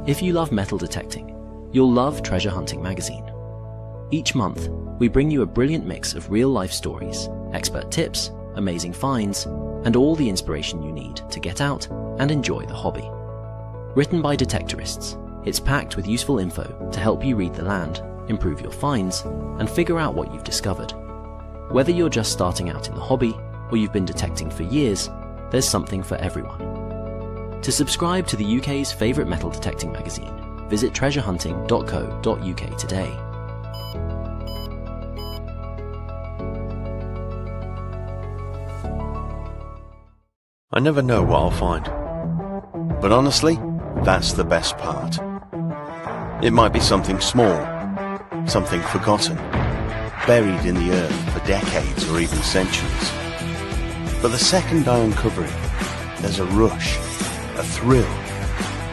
If you love metal detecting, you'll love Treasure Hunting magazine. Each month, we bring you a brilliant mix of real-life stories, expert tips, amazing finds, and all the inspiration you need to get out and enjoy the hobby. Written by detectorists, it's packed with useful info to help you read the land, improve your finds, and figure out what you've discovered. Whether you're just starting out in the hobby or you've been detecting for years, there's something for everyone. To subscribe to the UK's favourite metal detecting magazine, visit treasurehunting.co.uk today. I never know what I'll find. But honestly, that's the best part. It might be something small, something forgotten, buried in the earth for decades or even centuries. But the second I uncover it, there's a rush, a thrill,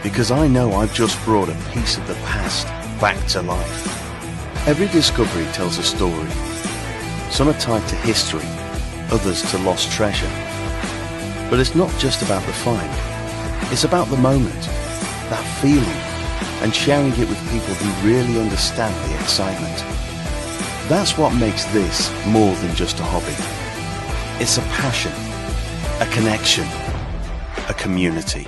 because I know I've just brought a piece of the past back to life. Every discovery tells a story. Some are tied to history, others to lost treasure. But it's not just about the find, it's about the moment, that feeling, and sharing it with people who really understand the excitement. That's what makes this more than just a hobby. It's a passion, a connection, a community.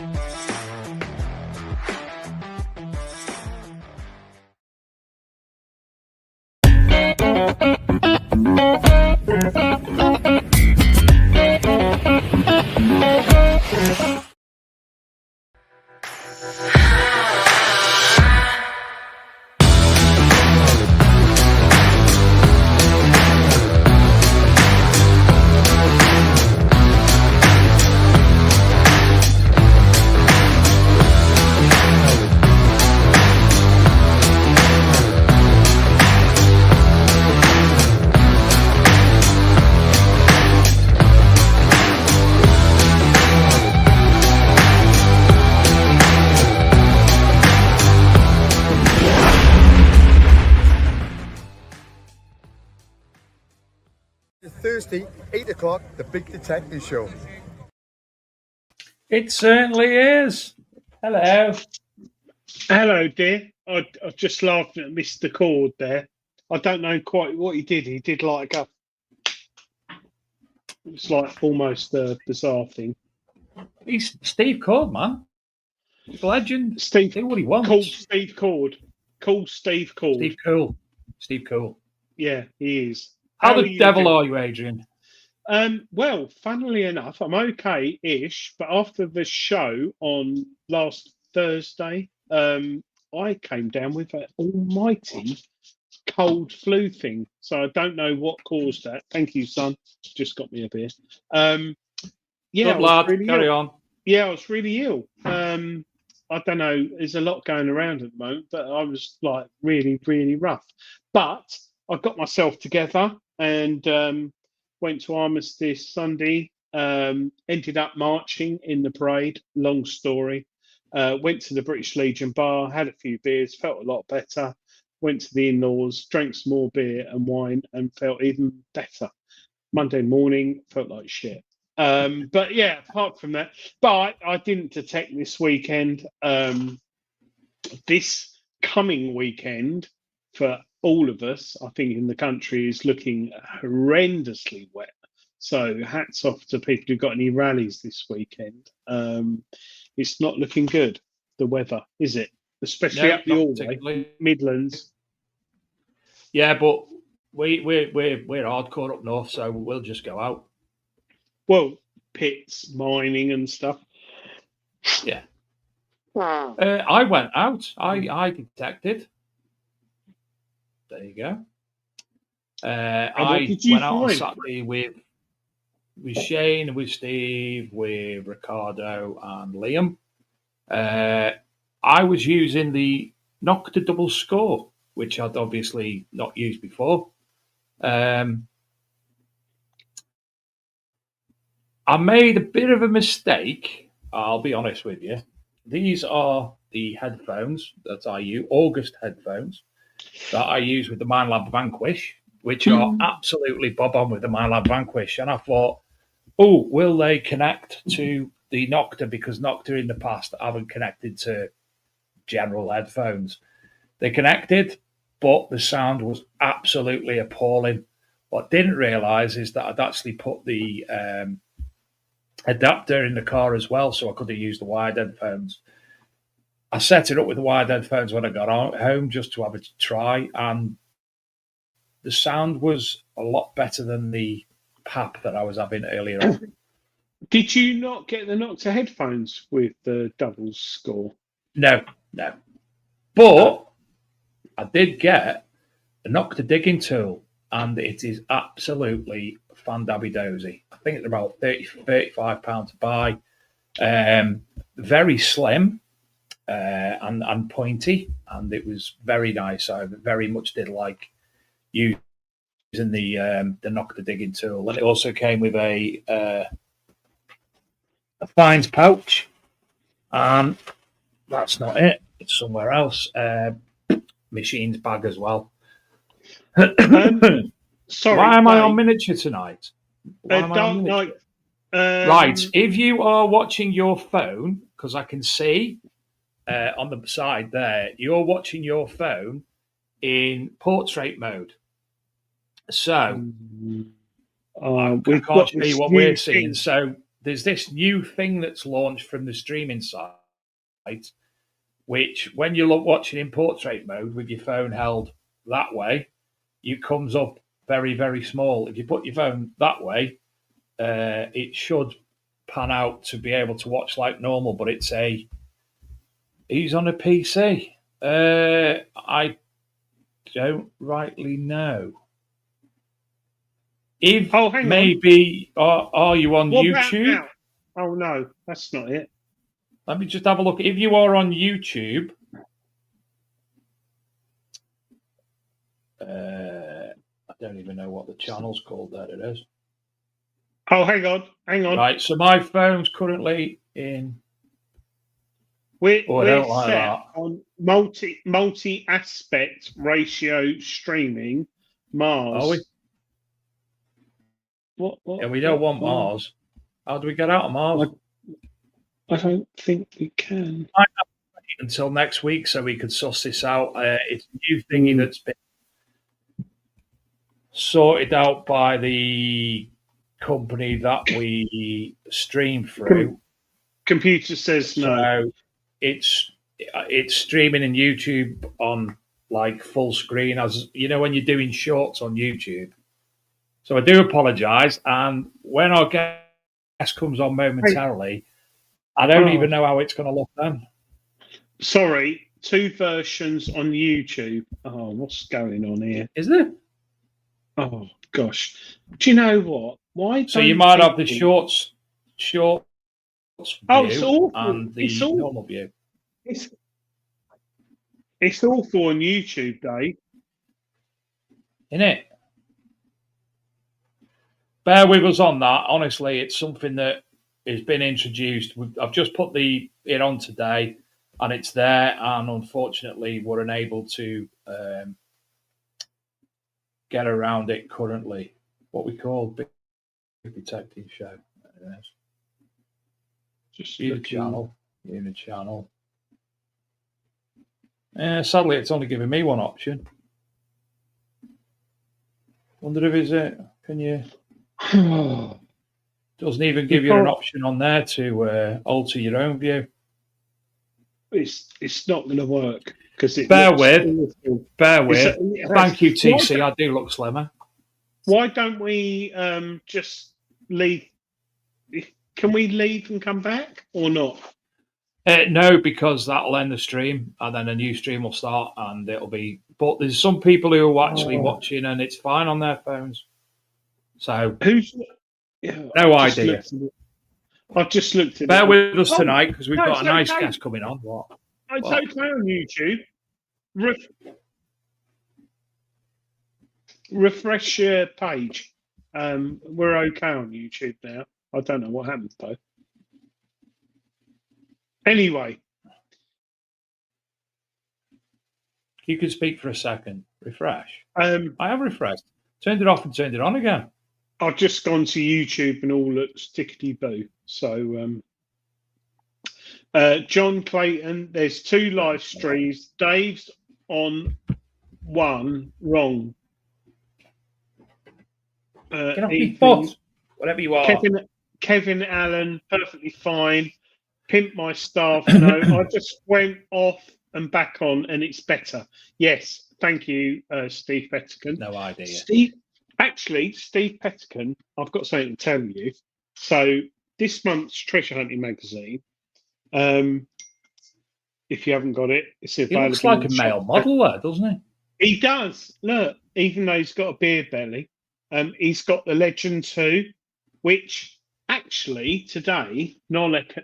Thursday, 8 o'clock, the Big Detective Show. It certainly is. Hello. Hello, dear. I just laughed at Mr. Cord there. I don't know quite what he did. He did like a... It's like almost a bizarre thing. He's Steve Cord, man. He's a legend. Steve, do what he wants. Called Steve Cord. Called Steve Cord. Steve Cool. Steve Cool. Yeah, he is. How the devil are you, Adrian? Well, funnily enough, I'm okay-ish, but after the show on last Thursday, I came down with an almighty cold flu thing. So I don't know what caused that. Thank you, son. Just got me a beer. Yeah, Good lad. Carry on. Yeah, I was really ill. I don't know. There's a lot going around at the moment, but I was like really, really rough. But I got myself together and went to Armistice Sunday. Ended up marching in the parade. Long story. Went to the British Legion bar, had a few beers, felt a lot better. Went to the in-laws, drank some more beer and wine, and felt even better. Monday morning, felt like shit. But yeah, apart from that, but I didn't detect this weekend. This coming weekend for all of us, I think, in the country is looking horrendously wet. So hats off to people who got any rallies this weekend. It's not looking good, the weather, is it? Especially up the Orway, Midlands. Yeah, but we're hardcore up north, so we'll just go out. Well, pits, mining and stuff. Yeah. I went out. I detected. There you go. I went out on Saturday with Shane, with Steve, with Ricardo and Liam. I was using the Nocta double score, which I'd obviously not used before. I made a bit of a mistake, I'll be honest with you. These are the headphones that I use, August headphones, that I use with the Minelab Vanquish, which are absolutely bob on with the Minelab Vanquish. And I thought, oh, will they connect to the Nocta? Because Nocta in the past haven't connected to general headphones. They connected, but the sound was absolutely appalling. What I didn't realise is that I'd actually put the adapter in the car as well, so I could have used the wired headphones. I set it up with the wired headphones when I got home just to have a try, and the sound was a lot better than the PAP that I was having earlier on. Did you not get the Nocta headphones with the double score? No. But I did get a Nocta digging tool, and it is absolutely fandabby-dozy. I think it's about £35 to buy. Very slim and pointy, and it was very nice. I very much did like using the Nocta digging tool, and it also came with a fines pouch, and that's not it. It's somewhere else. Machines bag as well. Sorry, why am I on miniature tonight? Dark Knight. Right, if you are watching your phone, because I can see on the side there, you're watching your phone in portrait mode. So I can't show you what we're seeing. So there's this new thing that's launched from the streaming site, which when you're watching in portrait mode with your phone held that way, it comes up very, very small. If you put your phone that way, it should pan out to be able to watch like normal, but he's on a PC. I don't rightly know. If maybe are you on YouTube? Oh no, that's not it. Let me just have a look. If you are on YouTube, I don't even know what the channel's called. There it is. Oh, hang on. Right, so my phone's currently in. We're like set that. on multi-aspect ratio streaming. Mars. Are we? What? Yeah, we don't want Mars. How do we get out of Mars? I don't think we can. I have to wait until next week so we could suss this out. It's a new thingy that's been sorted out by the company that we stream through. Computer says no. So it's streaming in YouTube on like full screen, as you know when you're doing shorts on YouTube. So I do apologise, and when our guest comes on momentarily, I don't even know how it's going to look then. Sorry, 2 versions on YouTube. Oh, what's going on here? Is there? Oh gosh, do you know what? Why? So you might have the shorts view it's awful. And the normal view. It's awful on YouTube, Dave. Isn't it? Bear with us on that. Honestly, it's something that has been introduced. I've just put it on today, and it's there. And unfortunately, we're unable to get around it currently. What we call Big Detective Show. There it is. Just view the channel. Sadly, it's only giving me one option. Wonder if it. Can you? Doesn't even give you an option on there to alter your own view. It's not going to work because it. Bear with. Thank you, TC. I do look slimmer. Why don't we just leave? Can we leave and come back or not? No, because that'll end the stream, and then a new stream will start, and it'll be. But there's some people who are actually watching, and it's fine on their phones. So who's? No idea. I've just looked at it. Bear with us tonight because we've got a nice guest coming on. What? It's okay on YouTube. Refresh your page. We're okay on YouTube now. I don't know what happened though. Anyway. You can speak for a second. Refresh. I have refreshed. Turned it off and turned it on again. I've just gone to YouTube and all looks tickety-boo. So, John Clayton, there's 2 live streams. Dave's on one wrong. Get off Ethan, your foot, whatever you are. Kevin Allen, perfectly fine. Pimp my staff. No, I just went off and back on, and it's better. Yes, thank you, Steve Pettican. No idea. Steve Pettican, I've got something to tell you. So this month's Treasure Hunting magazine, if you haven't got it, it's available. He looks like a male model there, doesn't he? He does. Look, even though he's got a beer belly, he's got the Legend 2, which actually today Dilek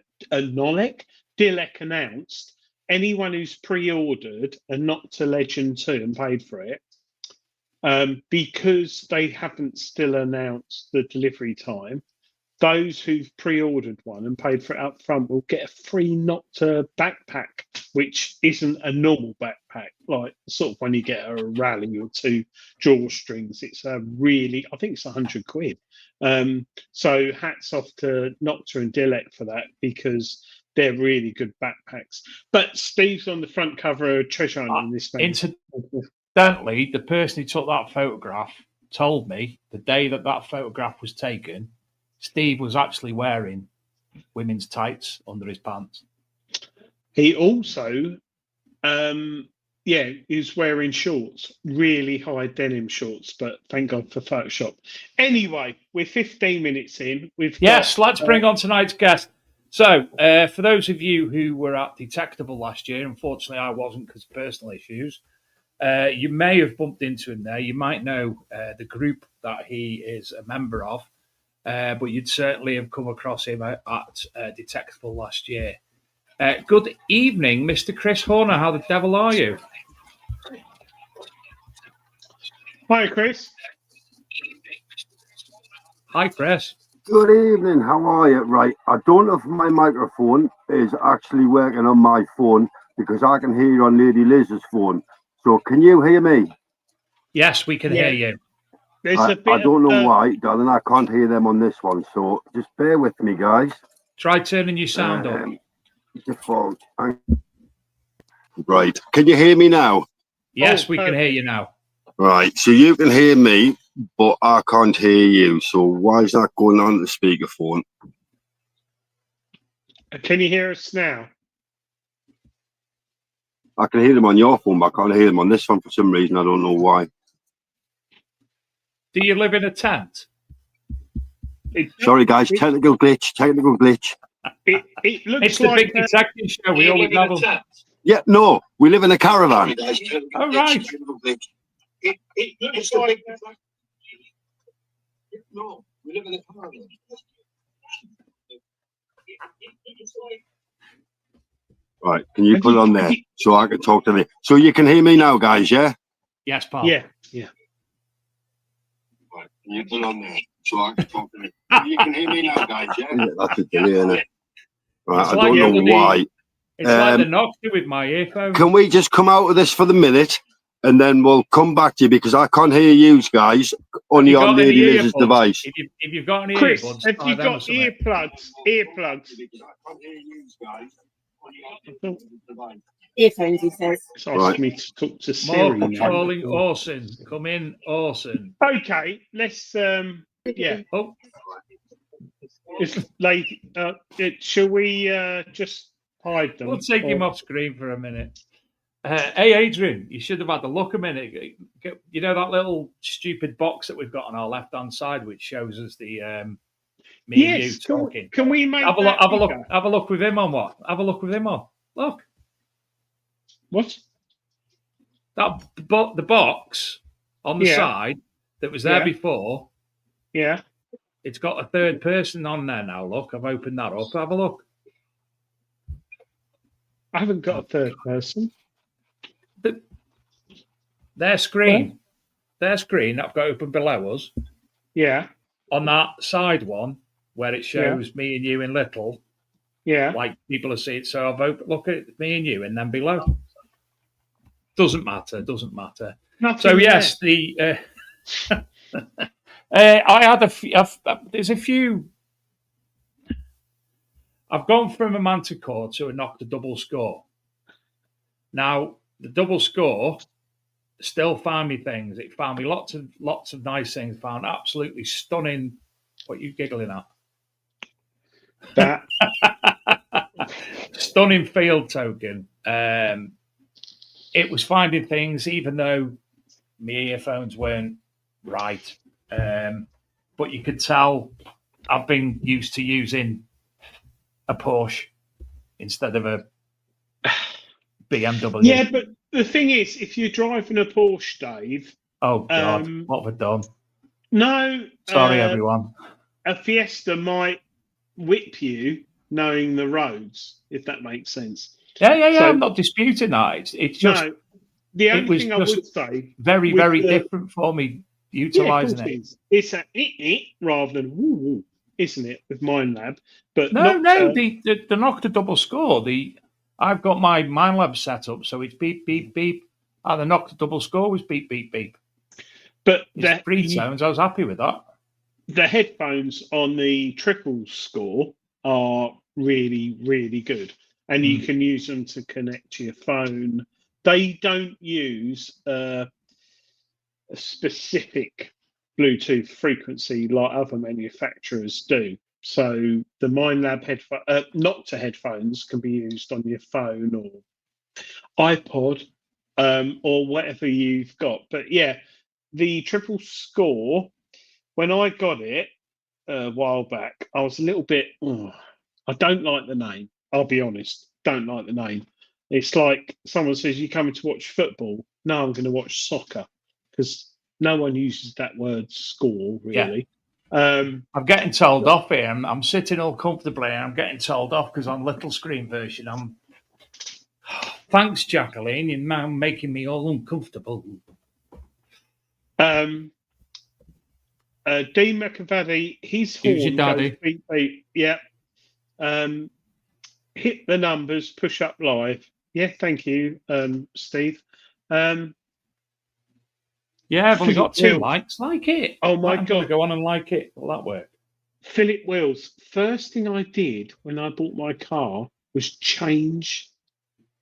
announced anyone who's pre-ordered a Not to Legend 2 and paid for it, because they haven't still announced the delivery time, those who've pre-ordered one and paid for it up front will get a free Nocta backpack, which isn't a normal backpack, like sort of when you get a rally or 2 drawstrings. It's a really, I think it's £100. So hats off to Nocta and Dilek for that, because they're really good backpacks. But Steve's on the front cover of Treasure Hunt in this magazine. Incidentally, the person who took that photograph told me the day that photograph was taken, Steve was actually wearing women's tights under his pants. He also, he's wearing shorts, really high denim shorts, but thank God for Photoshop. Anyway, we're 15 minutes in. Let's bring on tonight's guest. So, for those of you who were at Detectable last year, unfortunately I wasn't because of personal issues, you may have bumped into him there. You might know the group that he is a member of. But you'd certainly have come across him at Detectable last year. Good evening, Mr. Chris Horner. How the devil are you? Hi, Chris. Hi, Chris. Good evening. How are you? Right, I don't know if my microphone is actually working on my phone, because I can hear you on Lady Liz's phone. So can you hear me? Yes, we can hear you. I don't know why, darling. I can't hear them on this one, so just bear with me, guys. Try turning your sound up. The phone. Right. Can you hear me now? Yes, we can hear you now. Right. So you can hear me, but I can't hear you. So why is that going on the speakerphone? Can you hear us now? I can hear them on your phone, but I can't hear them on this one for some reason. I don't know why. Do you live in a tent? Sorry, guys. Technical glitch. It looks it's like the big detective show. We always have a tent. Yeah, no. We live in a caravan. Oh, right. It looks like... No, we live in a caravan. Right, can you put it on there so I can talk to me? So you can hear me now, guys, yeah? Yes, pal. Yeah. Right, can you put it on there so I can talk to me? You can hear me now, guys, yeah? That's a delay, isn't it? Right, I don't know why. It's like the Nocta with my earphones. Can we just come out of this for the minute, and then we'll come back to you, because I can't hear you guys only on Lady Liz's device. If you've got any Chris, earbuds, have you got earplugs? Earphones, he says. It's asking me to talk to Siri More now. patrolling Orson. Come in, Orson. Okay, let's Oh, it's late. Shall we just hide them? we'll take him off screen for a minute. Hey, Adrian, you should have had a look a minute. You know that little stupid box that we've got on our left-hand side, which shows us the me and you talking. Can we make Have a look with him on what? Have a look with him on. Look. What? The box on the side that was there before. Yeah. It's got a third person on there now. Look, I've opened that up. Have a look. I haven't got a third person. Their screen I've got open below us. Yeah. On that side one where it shows me and you in little. Yeah. Like people are seeing. So I've opened, look at me and you, and then below. Doesn't matter. Nothing so yes, there. I had there's a few. I've gone from a Manticore to a Nocta double score. Now, the double score still found me things. It found me lots of nice things. Found absolutely stunning. What are you giggling at? That stunning field token. It was finding things, even though my earphones weren't right. But you could tell I've been used to using a Porsche instead of a BMW. Yeah, but the thing is, if you're driving a Porsche, Dave. Oh God, what have I done? No. Sorry, everyone. A Fiesta might whip you knowing the roads, if that makes sense. Yeah. So, I'm not disputing that. It's just no. The only thing I would say, very different for me utilising it. It's a rather than woo, isn't it, with MindLab? But no, the Nocta double score. I've got my MindLab set up, so it's beep beep beep, and the Nocta double score was beep beep beep. But the free sounds, I was happy with that. The headphones on the triple score are really, really good, and you can use them to connect to your phone. They don't use a specific Bluetooth frequency like other manufacturers do. So the MindLab Nocta headphones can be used on your phone or iPod or whatever you've got. But yeah, the triple score, when I got it a while back, I was a little bit, I don't like the name. I'll be honest, don't like the name. It's like someone says, you coming to watch football? No, I'm going to watch soccer, because no one uses that word score, really. Yeah. I'm getting told off here. I'm sitting all comfortably, and I'm getting told off because on little screen version, Thanks, Jacqueline. You're now making me all uncomfortable. Dean McAvady, his horn your daddy. Goes beep, beep. Yeah. Hit the numbers, push up live. Yeah, thank you, Steve. Yeah, I've only got 2 likes. Like it. Oh my God. Go on and like it. Will that work? Philip Wills, first thing I did when I bought my car was change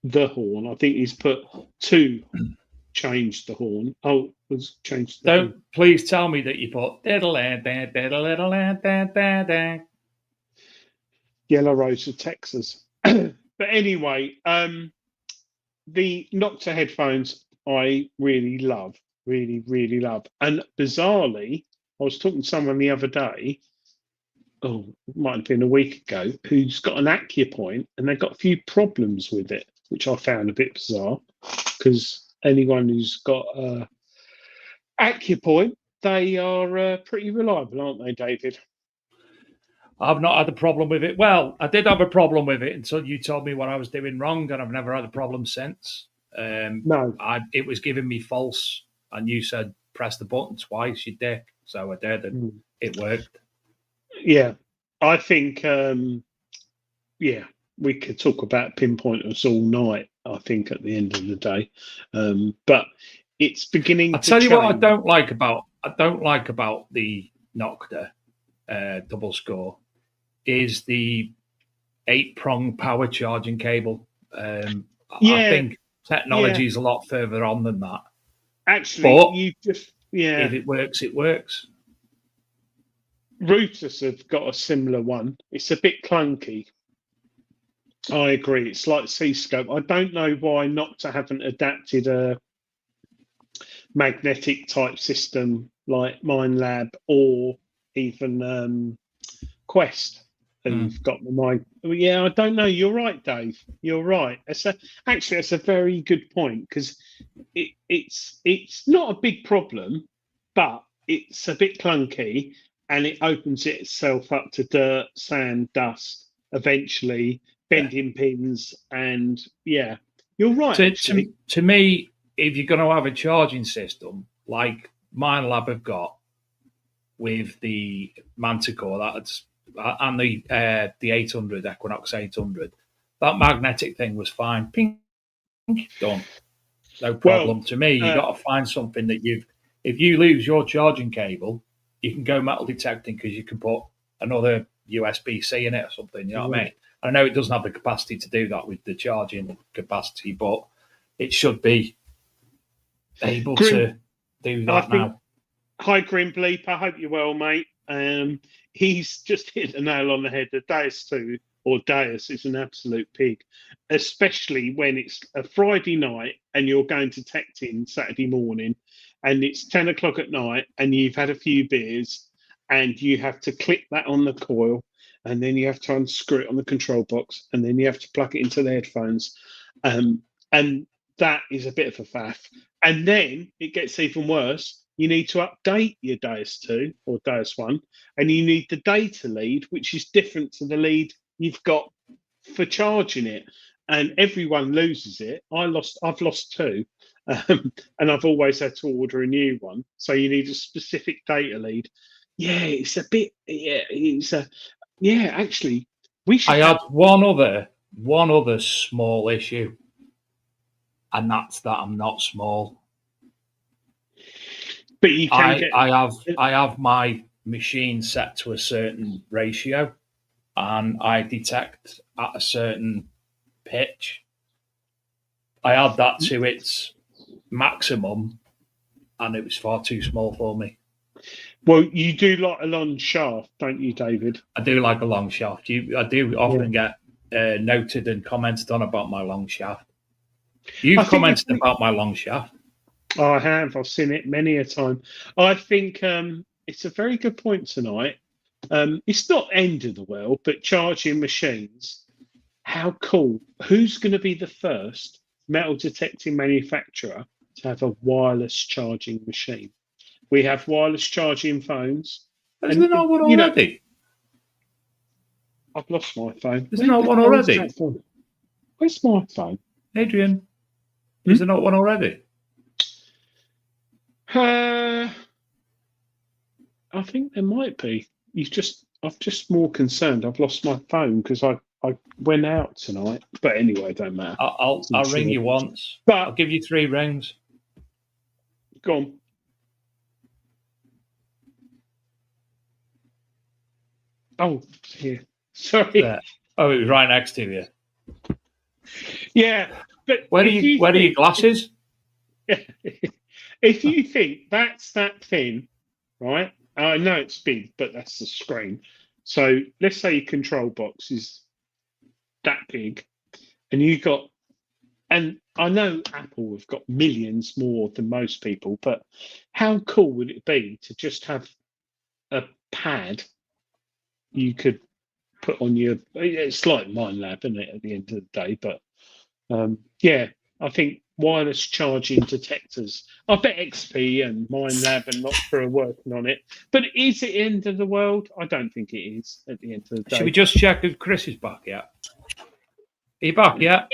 the horn. I think he's put 2 change the horn. Oh, was changed the horn. Please tell me that you put Yellow Rose of Texas. But anyway, the Nocta headphones I really love. Really, really love. And bizarrely, I was talking to someone the other day, it might have been a week ago, who's got an Acupoint, and they've got a few problems with it, which I found a bit bizarre, because anyone who's got Acupoint, they are pretty reliable, aren't they, David? I've not had a problem with it. Well, I did have a problem with it until you told me what I was doing wrong, and I've never had a problem since. No. It was giving me false, and you said press the button twice, you dick. So I did, and it worked. Yeah, I think, we could talk about pinpointers all night, I think, at the end of the day. But it's beginning to change. What I don't like about the Nocta double score is the 8-prong power charging cable. I think technology is a lot further on than that. Actually, if it works, it works. Routers have got a similar one. It's a bit clunky. I agree. It's like C-scope. I don't know why Nocta haven't adapted a magnetic type system like MindLab or even Quest. Who've got the mind? Yeah, I don't know. You're right, Dave. You're right. That's a very good point, because it's not a big problem, but it's a bit clunky, and it opens itself up to dirt, sand, dust, eventually bending pins, and you're right. To me, if you're going to have a charging system like MindLab have got with the Manticore, and the 800 Equinox 800, that magnetic thing was fine. Ping, done. No problem. To me, you've got to find something that if you lose your charging cable, you can go metal detecting, because you can put another USB-C in it or something. You know what I mean? I know it doesn't have the capacity to do that with the charging capacity, but it should be able to do that now. Hi, Grim Bleep. I hope you're well, mate. He's just hit the nail on the head. The Deus 2 or Deus is an absolute pig, especially when it's a Friday night and you're going to Tectin Saturday morning and it's 10 o'clock at night and you've had a few beers and you have to click that on the coil and then you have to unscrew it on the control box and then you have to plug it into the headphones. And that is a bit of a faff. And then it gets even worse. You need to update your Deus 2 or Deus 1, and you need the data lead, which is different to the lead you've got for charging it. And everyone loses it. I've lost 2, and I've always had to order a new one. So you need a specific data lead. Yeah, it's a bit. Actually, we should. I had one other small issue, and that's that I'm not small. But you can I have my machine set to a certain ratio, and I detect at a certain pitch. I had that to its maximum, and it was far too small for me. Well, you do like a long shaft, don't you, David? I do like a long shaft. I do often get noted and commented on about my long shaft. You've commented about my long shaft. I have. I've seen it many a time. I think it's a very good point tonight. It's not end of the world, but charging machines. How cool. Who's going to be the first metal detecting manufacturer to have a wireless charging machine? We have wireless charging phones. Isn't there not one already? I've lost my phone. Isn't there not one already? Where's my phone? Adrian, is there not one already? I think there might be. I'm just more concerned. I've lost my phone because I went out tonight. But anyway, it don't matter. I'll ring you once. But I'll give you 3 rings. Go on. Oh, here. Sorry. There. Oh, it was right next to you. Yeah, but where are your glasses? If you think that's that thin, right? I know it's big, but that's the screen. So let's say your control box is that big, and I know Apple have got millions more than most people, but how cool would it be to just have a pad you could put on your? It's like MindLab, isn't it? At the end of the day, but I think wireless charging detectors. I bet XP and MindLab and Noctra are working on it. But is it end of the world? I don't think it is at the end of the day. Should we just check if Chris is back yet? Are you back yet?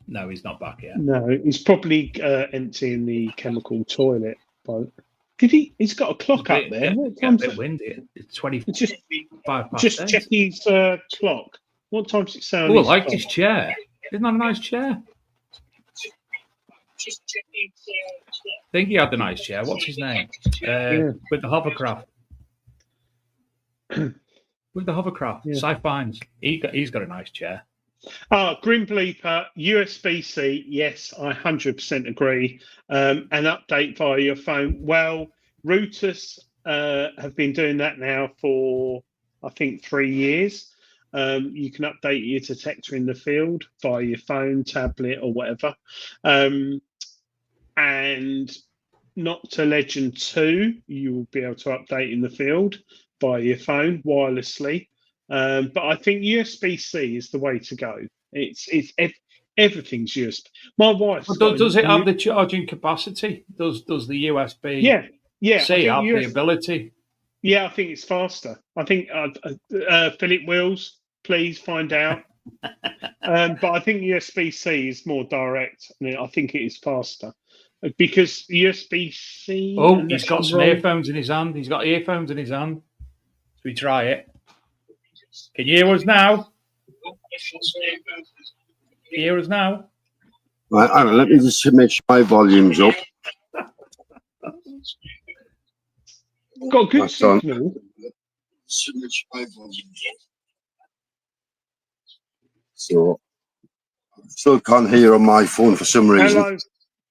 No, he's not back yet. No, he's probably emptying the chemical toilet. He's got a clock up there. It's a bit windy. It's 25 past Just 8. check his clock. What time's it sound? Oh, I like his chair. Isn't that a nice chair? I think he had a nice chair. What's his name? With the hovercraft. With the hovercraft. Yeah. Cy Fines. He's got a nice chair. Grim Bleeper, USB-C. Yes, I 100% agree. An update via your phone. Well, routers have been doing that now for, I think, 3 years. You can update your detector in the field via your phone, tablet, or whatever. And Nocta Legend 2, you will be able to update in the field via your phone wirelessly. But I think USB-C is the way to go. Everything's USB. My wife. Does it have the charging capacity? Does the USB? Yeah. C have the ability? Yeah, I think it's faster. I think Philip Wills, please find out. But I think USB-C is more direct. I think it is faster because USB-C. Oh, he's got some earphones in his hand. He's got earphones in his hand. Should we try it? Can you hear us now? Can you hear us now? Right, hang on, let me just make sure my volume's up. Got good signal. So, still can't hear on my phone for some reason.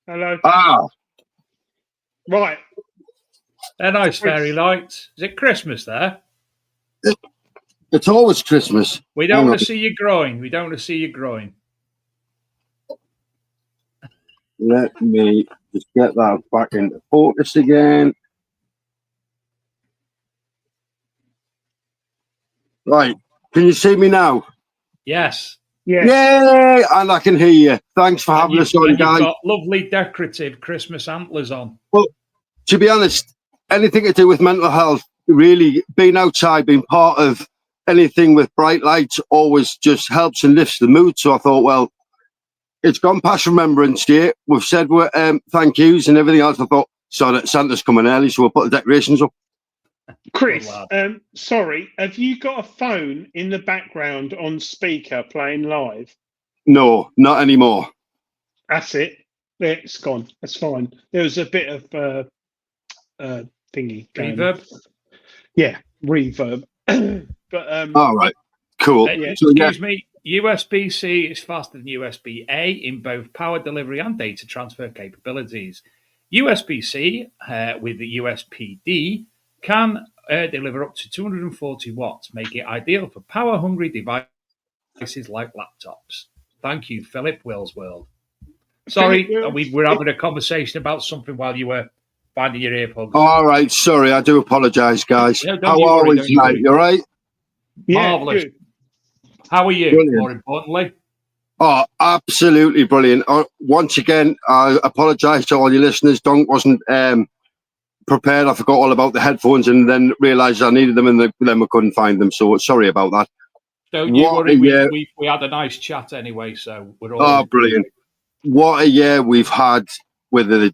Hello. Ah, Right. They're nice fairy lights. Is it Christmas there? it's always Christmas. We don't Hang want on. to see you growing. We don't want to see you growing. Let me just get that back into focus again. Right, can you see me now? Yes. Yes. Yay! And I can hear you. Thanks for having us on, You've guys. got lovely decorative Christmas antlers on. Well, to be honest, anything to do with mental health, really being outside, being part of anything with bright lights always just helps and lifts the mood. So I thought, well, it's gone past Remembrance Day. We've said we're thank yous and everything else. I thought, so Santa's coming early, so we'll put the decorations up. Chris, Good sorry, have you got a phone in the background on speaker playing live? No, not anymore. That's it. It's gone. That's fine. There was a bit of thingy going on. Reverb. Yeah, reverb. But All right, cool. Yeah. So, yeah, Excuse me. USB-C is faster than USB-A in both power delivery and data transfer capabilities. USB-C with the USB-D can deliver up to 240 watts, making it ideal for power-hungry devices like laptops. Thank you, Philip Willsworld. Sorry, Philip, we were having a conversation about something while you were finding your earplugs. all right. Sorry, I do apologise, guys. No, don't How you are worry, we don't you tonight? worry. You all right? Yeah, Marvellous. good. How are you, Brilliant. more importantly? Oh, absolutely brilliant. Once again, I apologise to all your listeners. Donk wasn't prepared. I forgot all about the headphones and then realised I needed them and then we couldn't find them. So sorry about that. Don't you What worry, a year. we had a nice chat anyway, so we're all... Oh, brilliant. What a year we've had with the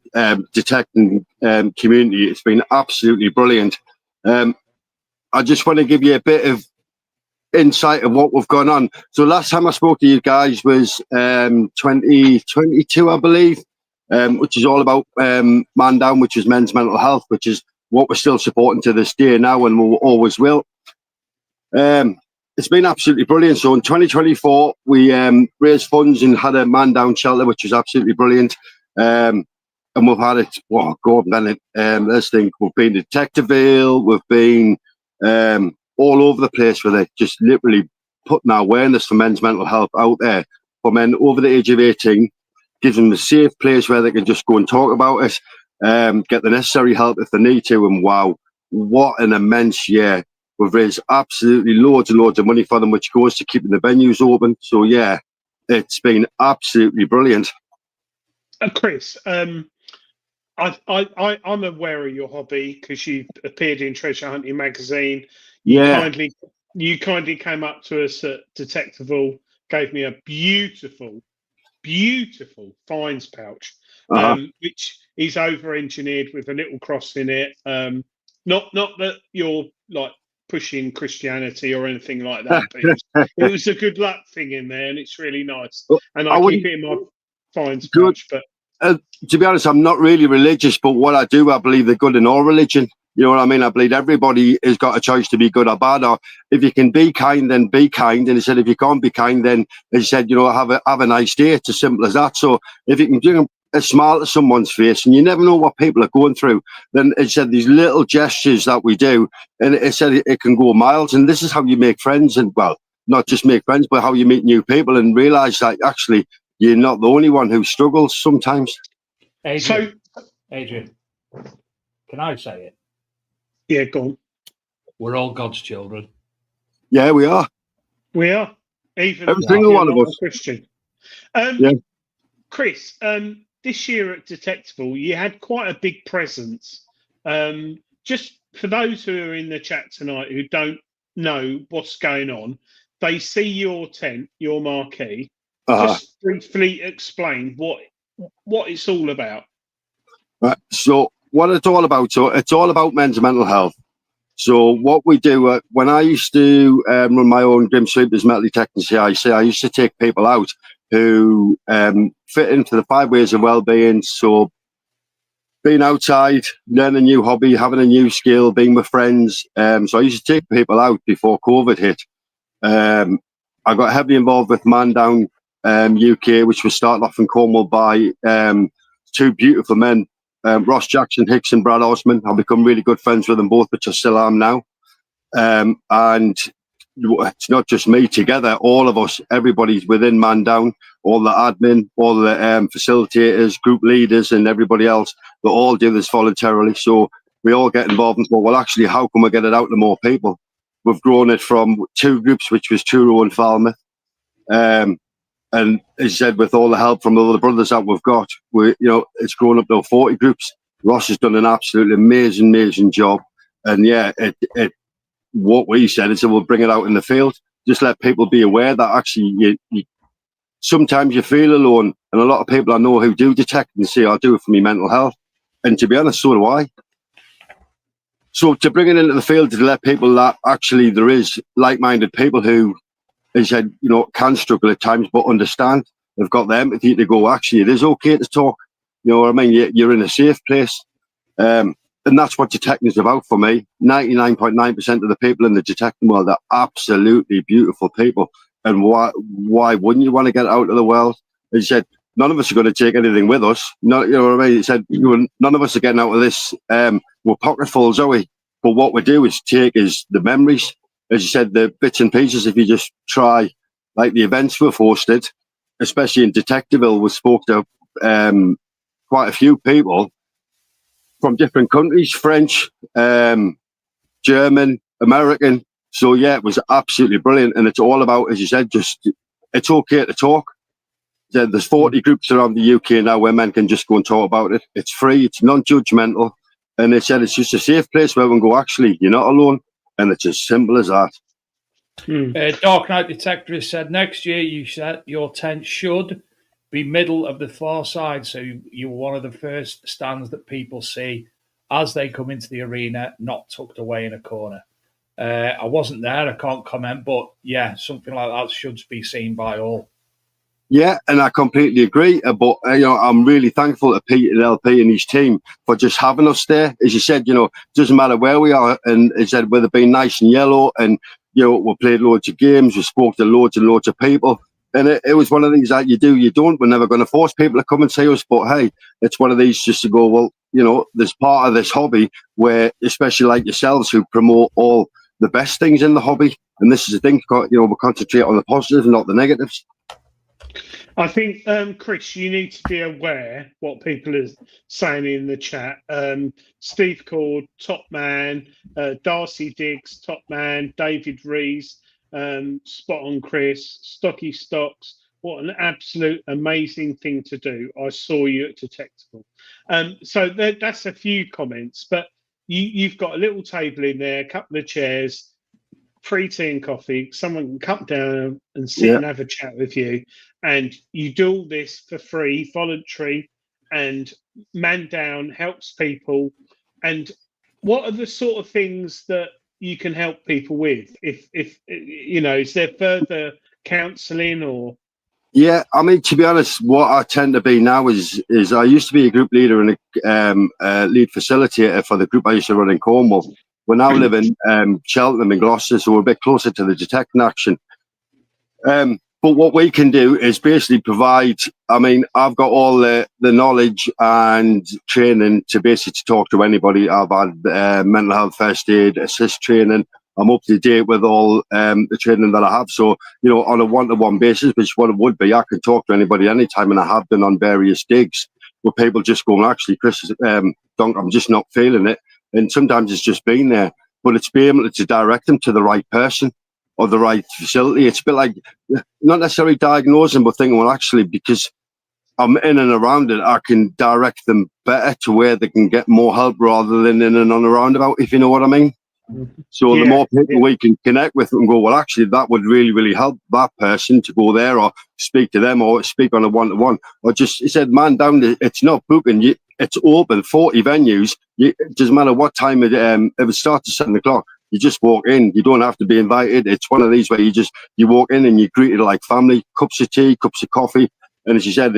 detecting community. It's been absolutely brilliant. I just want to give you a bit of insight of what we've gone on. So last time I spoke to you guys was 2022, I believe, which is all about Man Down, which is men's mental health, which is what we're still supporting to this day now and we always will. It's been absolutely brilliant. So in 2024, we raised funds and had a Man Down shelter, which was absolutely brilliant. And we've had it, oh, God, man, let's think, we've been to Detectiveville, we've been all over the place with it, just literally putting our awareness for men's mental health out there for men over the age of 18, gives them a safe place where they can just go and talk about it, get the necessary help if they need to. And wow, what an immense year. We've raised absolutely loads and loads of money for them, which goes to keeping the venues open. So yeah, it's been absolutely brilliant. Chris, I'm aware of your hobby because you appeared in Treasure Hunting magazine. Yeah. You kindly came up to us at Detectiveville, gave me a beautiful finds pouch, which is over-engineered with a little cross in it. Not that you're like pushing Christianity or anything like that, but it was a good luck thing in there, and it's really nice. And I keep it in my finds pouch. But to be honest, I'm not really religious, but what I do, I believe the good in all religion. You know what I mean? I believe everybody has got a choice to be good or bad. Or if you can be kind, then be kind. And he said, if you can't be kind, then he said, you know, have a nice day. It's as simple as that. So if you can bring a smile to someone's face, and you never know what people are going through, then it said these little gestures that we do, and it said it can go miles. And this is how you make friends, and well, not just make friends, but how you meet new people and realise that actually you're not the only one who struggles sometimes. Adrian, can I say it? Yeah, go on. We're all God's children. Yeah, we are. We are. Even every single one of us. Christian. Chris, this year at Detectiveville, you had quite a big presence. Just for those who are in the chat tonight who don't know what's going on, they see your tent, your marquee. Just briefly explain what it's all about. Right. So what it's all about, so it's all about men's mental health. So what we do, when I used to run my own Grim Sweepers Metal Detecting CIC, I used to take people out who fit into the 5 ways of well-being. So being outside, learning a new hobby, having a new skill, being with friends. So I used to take people out before COVID hit. I got heavily involved with Man Down UK, which was started off in Cornwall by two beautiful men, Ross Jackson Hicks and Brad Osman. I've become really good friends with them both, which I still am now. And it's not just me, together, all of us, everybody's within Man Down, all the admin, all the facilitators, group leaders, and everybody else, they all do this voluntarily. So we all get involved and thought, well, actually, how can we get it out to more people? We've grown it from 2 groups, which was Truro and Falmouth. And as I said, with all the help from all the brothers that we've got, it's grown up to 40 groups. Ross has done an absolutely amazing job. And yeah, what we said is that we'll bring it out in the field. Just let people be aware that actually sometimes you feel alone. And a lot of people I know who do detect and say, I'll do it for my mental health. And to be honest, so do I. So to bring it into the field, to let people that actually there is like-minded people who, as I said, can struggle at times, but understand. They've got the empathy to go, actually, it is okay to talk. You know what I mean? You're in a safe place. And that's what detecting is about for me. 99.9% of the people in the detecting world are absolutely beautiful people. And why wouldn't you want to get out of the world? As I said, none of us are going to take anything with us. You know what I mean? He said, none of us are getting out of this. We're pocketfuls, are we? But what we do is take is the memories. As you said, the bits and pieces, if you just try, like the events we've hosted, especially in Detectiveville, we spoke to quite a few people from different countries, French, German, American. So yeah, it was absolutely brilliant. And it's all about, as you said, just, it's okay to talk. There's 40 groups around the UK now where men can just go and talk about it. It's free, it's non-judgmental. And they said it's just a safe place where we can go, actually, you're not alone. And it's as simple as that. Dark Knight Detector has said, next year you said your tent should be middle of the far side, so you're one of the first stands that people see as they come into the arena, not tucked away in a corner. I wasn't there, I can't comment, but yeah, something like that should be seen by all. Yeah, and I completely agree. But I'm really thankful to Pete and LP and his team for just having us there. As you said, it doesn't matter where we are, and as I said, whether being nice and yellow, and we played loads of games, we spoke to loads and loads of people, and it was one of these that you do, you don't. We're never going to force people to come and see us, but hey, it's one of these just to go, well, there's part of this hobby where, especially like yourselves, who promote all the best things in the hobby, and this is the thing, we concentrate on the positives and not the negatives. I think, Chris, you need to be aware what people are saying in the chat. Steve Cord, top man. Darcy Diggs, top man. David Rees, spot on, Chris. Stocky Stocks, what an absolute amazing thing to do. I saw you at Detectable. So that's a few comments, but you've got a little table in there, a couple of chairs, free tea and coffee. Someone can come down and sit and have a chat with you. And you do all this for free, voluntary, and Man Down helps people. And what are the sort of things that you can help people with? If is there further counselling or? Yeah, I mean, to be honest, what I tend to be now is I used to be a group leader and a lead facilitator for the group I used to run in Cornwall. We now live in Cheltenham and Gloucester, so we're a bit closer to the detecting action. But what we can do is basically provide, I mean, I've got all the knowledge and training to basically talk to anybody. I've had mental health first aid, assist training. I'm up to date with all the training that I have. So, on a one-to-one basis, which is what it would be, I can talk to anybody anytime, and I have been on various digs where people just go, actually, Chris, I'm just not feeling it. And sometimes it's just been there, but it's being able to direct them to the right person or the right facility. It's a bit like not necessarily diagnosing, but thinking, well, actually, because I'm in and around it, I can direct them better to where they can get more help rather than in and on a roundabout, if you know what I mean. So the more people we can connect with and go, well, actually, that would really, really help that person to go there or speak to them or speak on a one-to-one. Or just, he said, Man Down, it's not booking. It's open, 40 venues. It doesn't matter what time if it starts at 7 o'clock. You just walk in. You don't have to be invited. It's one of these where you walk in and you're greeted like family, cups of tea, cups of coffee. And as he said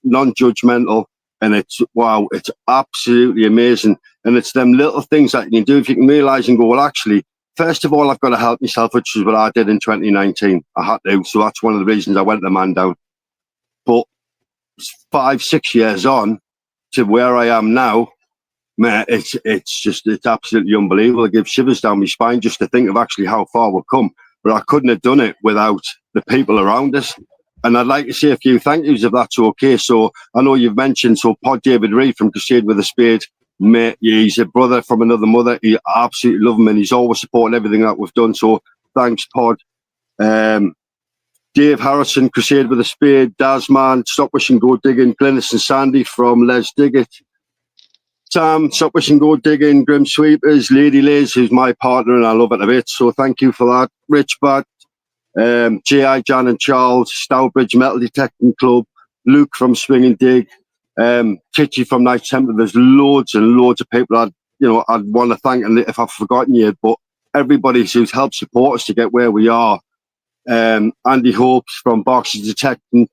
non-judgmental. and it's wow, it's absolutely amazing. And it's them little things that you can do if you can realise and go, well, actually, first of all, I've got to help myself, which is what I did in 2019. I had to, so that's one of the reasons I went to the Man Down. But 5-6 years on to where I am now, man, it's absolutely unbelievable. It gives shivers down my spine just to think of actually how far we've come. But I couldn't have done it without the people around us. And I'd like to say a few thank yous if that's okay. So I know you've mentioned, so Pod David Reid from Crusade with a Spade, mate, he's a brother from another mother. He absolutely love him, and he's always supporting everything that we've done. So thanks, Pod. Dave Harrison, Crusade with a Spade, Dazman, Stop Wish and Go Digging, Glynis and Sandy from Les Diggett, Sam, Stop Wish and Go Digging, Grim Sweepers, Lady Liz, who's my partner and I love it a bit, so thank you for that. Rich Bat, J.I. Jan and Charles, Stourbridge Metal Detecting Club, Luke from Swing and Dig, Titchy from Night Temple. There's loads and loads of people I'd want to thank, and if I've forgotten you, but everybody who's helped support us to get where we are. Andy Hopes from Boxers Detecting.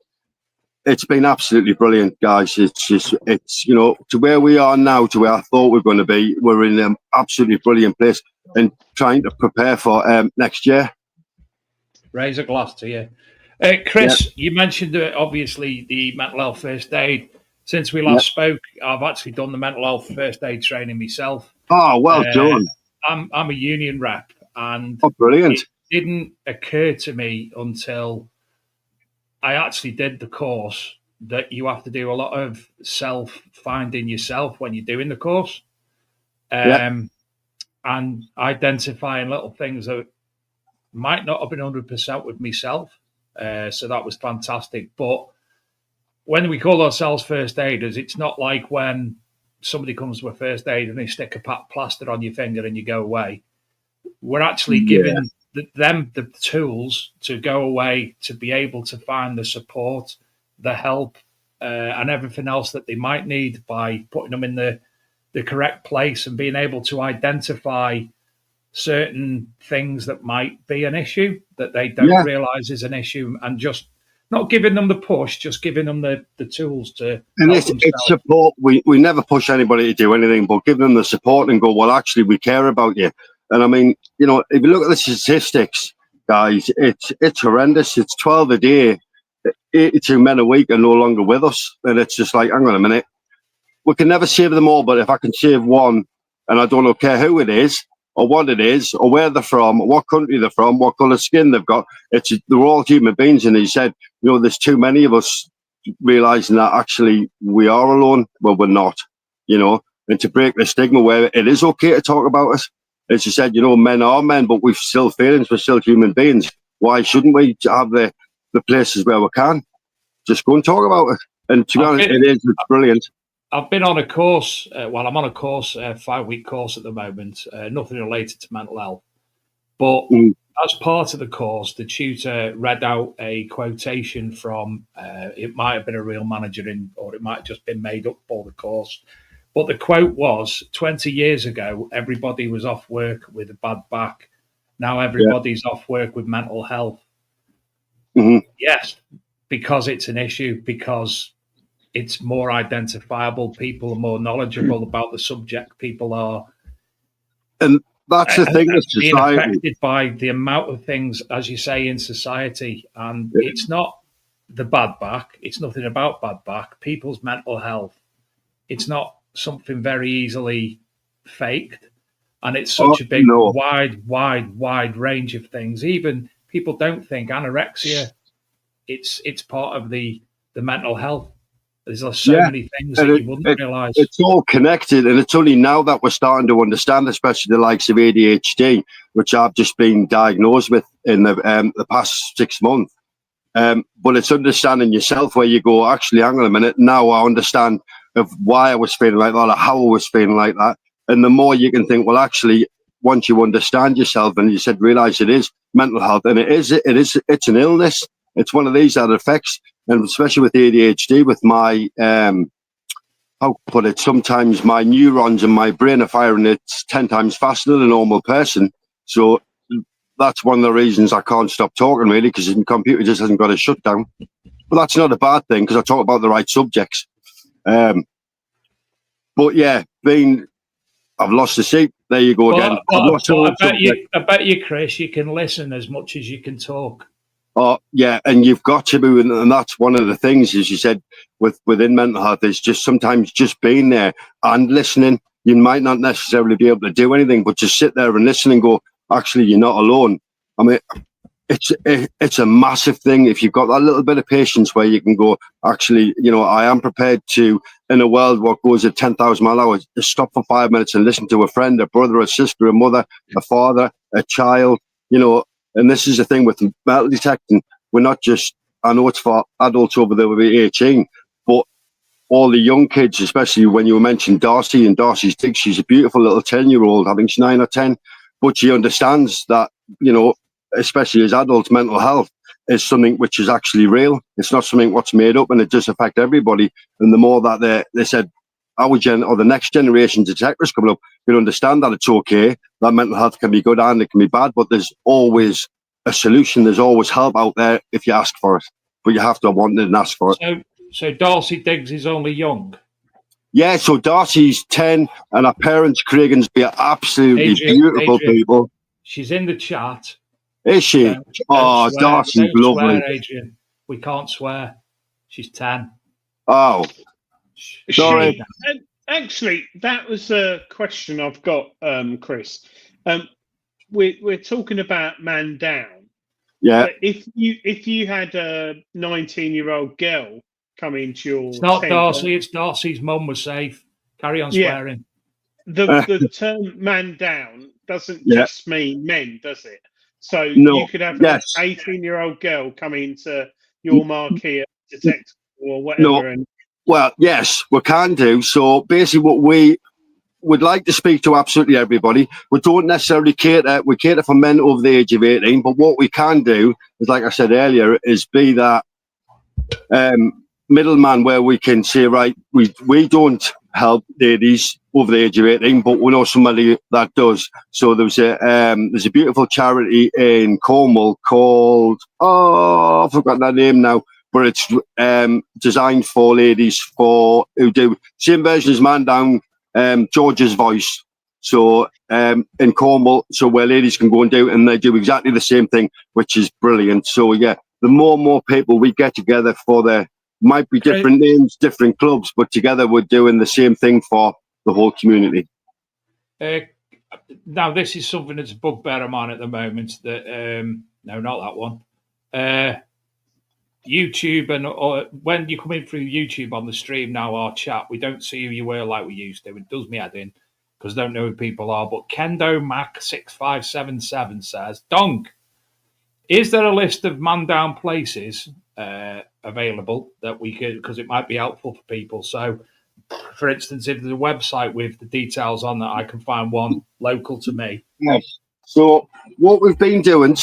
It's been absolutely brilliant, guys. It's to where we are now, to where I thought we were going to be. We're in an absolutely brilliant place and trying to prepare for next year. Raise a glass to you. Chris, you mentioned obviously the mental health first aid. Since we last spoke, I've actually done the mental health first aid training myself. Oh, well done. I'm a union rep, and brilliant. It didn't occur to me until I actually did the course that you have to do a lot of self-finding yourself when you're doing the course, and identifying little things that might not have been 100% with myself. So that was fantastic. But when we call ourselves first aiders, it's not like when somebody comes with first aid and they stick a plaster on your finger and you go away. We're actually giving them the tools to go away, to be able to find the support, the help, and everything else that they might need by putting them in the correct place and being able to identify certain things that might be an issue that they don't realize is an issue, and just not giving them the push, just giving them the tools to and it's support. We never push anybody to do anything, but give them the support and go, well, actually, we care about you. And I mean, if you look at the statistics, guys, it's horrendous. It's 12 a day, 82 men a week are no longer with us. And it's just like, hang on a minute. We can never save them all, but if I can save one, and I don't care who it is, or what it is, or where they're from, or what country they're from, what colour skin they've got, they're all human beings. And he said, there's too many of us realising that actually we are alone. Well, we're not, and to break the stigma where it is okay to talk about us. As you said, men are men, but we've still feelings. We're still human beings. Why shouldn't we have the places where we can? Just go and talk about it. And to be honest, it's brilliant. I've been on a course. I'm on a course, a 5-week course at the moment, nothing related to mental health. But as part of the course, the tutor read out a quotation from, it might have been a real manager or it might have just been made up for the course. But the quote was, 20 years ago, everybody was off work with a bad back. Now everybody's off work with mental health. Mm-hmm. Yes, because it's an issue, because it's more identifiable. People are more knowledgeable about the subject. People are. And that's the thing with being society. affected by the amount of things, as you say, in society. And it's not the bad back. It's nothing about bad back. People's mental health. It's not something very easily faked, and it's such a big wide range of things. Even people don't think anorexia, it's part of the mental health. There's so many things that you wouldn't realize. It's all connected, and it's only now that we're starting to understand, especially the likes of ADHD, which I've just been diagnosed with in the past 6 months. But it's understanding yourself where you go, actually, hang on a minute, now I understand of why I was feeling like that or how I was feeling like that. And the more you can think, well, actually, once you understand yourself, and you said, realize it is mental health, and it's an illness. It's one of these that affects, and especially with ADHD, with my, sometimes my neurons in my brain are firing it 10 times faster than a normal person. So that's one of the reasons I can't stop talking, really, because the computer just hasn't got a shutdown. But that's not a bad thing, because I talk about the right subjects. But yeah, I've lost the sheep. There you go again. I bet you, Chris, you can listen as much as you can talk. Oh yeah, and you've got to be, and that's one of the things, as you said, within mental health, is just sometimes just being there and listening. You might not necessarily be able to do anything, but just sit there and listen and go, actually, you're not alone. I mean, it's a massive thing if you've got that little bit of patience where you can go, actually, I am prepared to, in a world what goes at 10,000 mile an hour, to stop for 5 minutes and listen to a friend, a brother, a sister, a mother, a father, a child, And this is the thing with metal detecting. We're not just, I know it's for adults over there with 18, but all the young kids, especially when you mentioned Darcy and Darcy's Dig, she's a beautiful little 10-year-old. I think she's 9 or 10, but she understands that, especially as adults, mental health is something which is actually real. It's not something what's made up, and it does affect everybody. And the more that they said, or the next generation detectives coming up will understand that it's okay, that mental health can be good and it can be bad, but there's always a solution. There's always help out there if you ask for it, but you have to want it and ask for it. So Darcy Diggs is only young? Yeah, so Darcy's 10 and her parents, Cragen's, be absolutely beautiful people. She's in the chat. Is she? Darcy's lovely. Swear, Adrian. We can't swear. She's 10. Oh. Sorry. Actually, that was a question I've got, Chris. We're talking about man down. Yeah. But if you had a 19-year-old girl come into your it's not tent, Darcy, it's Darcy's mum was safe. Carry on swearing. The term man down doesn't just mean men, does it? So no. You could have an 18-year-old girl come into your marquee detective or whatever. No. Well, yes, we can do. So basically what we would like to speak to absolutely everybody. We don't necessarily cater for men over the age of 18, but what we can do is, like I said earlier, is be that middleman where we can say, right, we don't help ladies over the age of 18, but we know somebody that does. So there's a beautiful charity in Cornwall called, I've forgotten that name now, but it's designed for ladies who do same version as Man Down, George's Voice. So in Cornwall, so where ladies can go and do, and they do exactly the same thing, which is brilliant. So yeah, the more and more people we get together for might be different names, different clubs, but together we're doing the same thing for the whole community. Now, this is something that's a bugbear of mine at the moment. That no, not that one. YouTube or when you come in through YouTube on the stream now, our chat, we don't see who you were like we used to. It does me head in because I don't know who people are. But Kendo Mac 6577 says, Donk, is there a list of man down places available that we could, because it might be helpful for people? So, for instance, if there's a website with the details on that, I can find one local to me. Yes. So what we've been doing,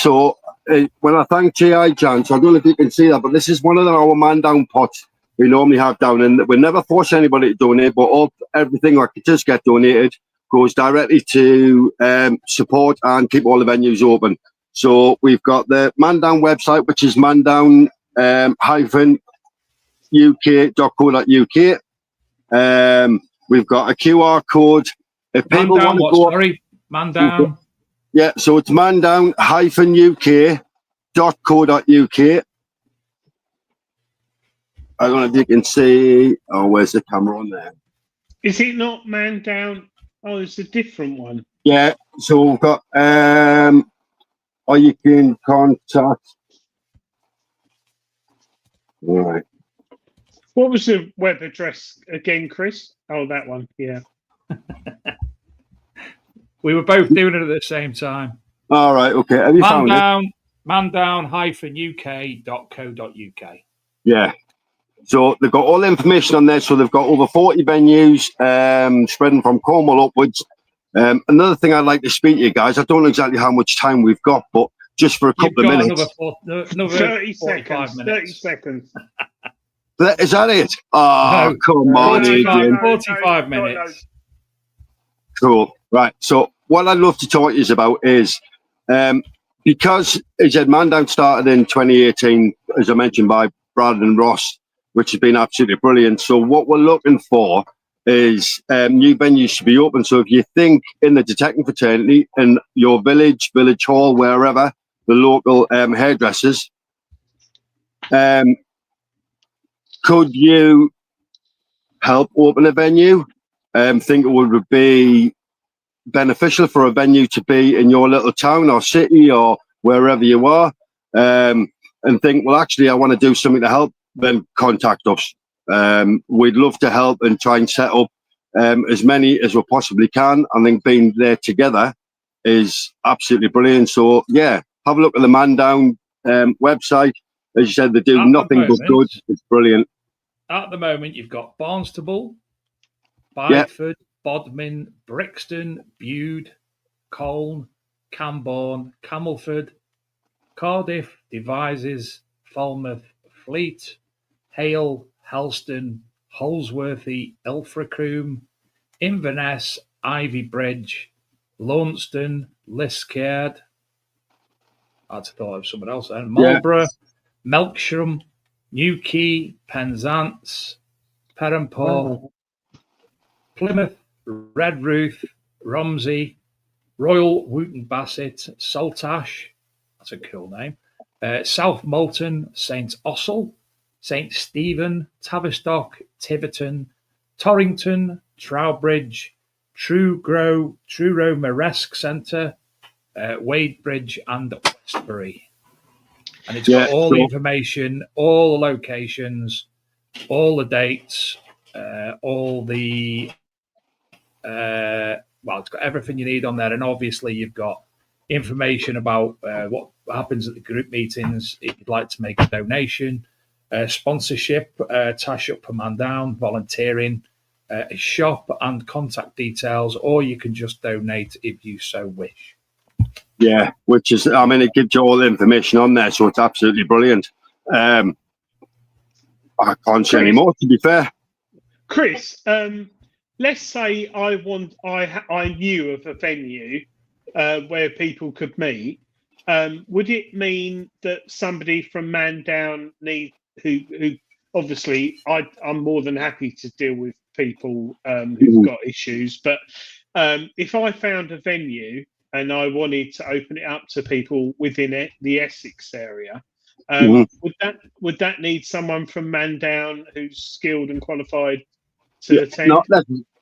when I thank G.I. Jan, so I don't know if you can see that, but this is one of our man down pots we normally have down, and we never force anybody to donate, but everything that does get donated goes directly to support and keep all the venues open. So we've got the Man Down website, which is mandown-uk.co.uk. We've got a QR code. If people want to go, sorry, Man Down. Yeah, so it's mandown-uk.co.uk. I don't know if you can see. Oh, where's the camera on there? Is it not Man Down? Oh, it's a different one. Yeah, so we've got, or you can contact. All right. What was the web address again, Chris? Oh, that one. Yeah. We were both doing it at the same time. All right. Okay. Have you found it? mandown-uk.co.uk. Yeah. So they've got all the information on there. So they've got over 40 venues spreading from Cornwall upwards. Another thing I'd like to speak to you guys, I don't know exactly how much time we've got, but just for a couple of minutes. Another 30 seconds. 30 seconds. Is that it? Oh, no, come on, Adrian. 45 minutes. Cool. Right. So what I'd love to talk to you about is, because, as I said, Man Down started in 2018, as I mentioned, by Brad and Ross, which has been absolutely brilliant. So what we're looking for is new venues should be open. So if you think in the detecting fraternity, in your village hall, wherever, the local hairdressers, could you help open a venue? Think it would be beneficial for a venue to be in your little town or city or wherever you are, and think, well, actually, I want to do something to help, then contact us. We'd love to help and try and set up as many as we possibly can. I think being there together is absolutely brilliant. So, yeah, have a look at the Man Down website. As you said, they do nothing but good. It's brilliant. At the moment, you've got Barnstable, Bideford, Bodmin, Brixton, Bude, Colne, Camborne, Camelford, Cardiff, Devizes, Falmouth, Fleet, Hale, Helston, Holsworthy, Ilfracombe, Inverness, Ivy Bridge, Launceston, Liskeard. I'd thought of someone else then. Marlborough, Melksham, Newquay, Penzance, Perranporth, Plymouth, Redruth, Romsey, Royal Wootton Bassett, Saltash, that's a cool name, South Molton, St Austell, St Stephen, Tavistock, Tiverton, Torrington, Trowbridge, Truro Moresque Centre, Wadebridge and Westbury. And it's got all the information, all the locations, all the dates, all the it's got everything you need on there. And obviously you've got information about what happens at the group meetings if you'd like to make a donation, sponsorship, Tash Up for Man Down, volunteering, a shop and contact details, or you can just donate if you so wish. Yeah, which is, I mean, it gives you all the information on there, so it's absolutely brilliant. I can't say any more, to be fair. Chris, let's say I knew of a venue where people could meet. Would it mean that somebody from Man Down who obviously I'm more than happy to deal with people who've got issues, but if I found a venue and I wanted to open it up to people within the Essex area, would that need someone from Man Down who's skilled and qualified to attend?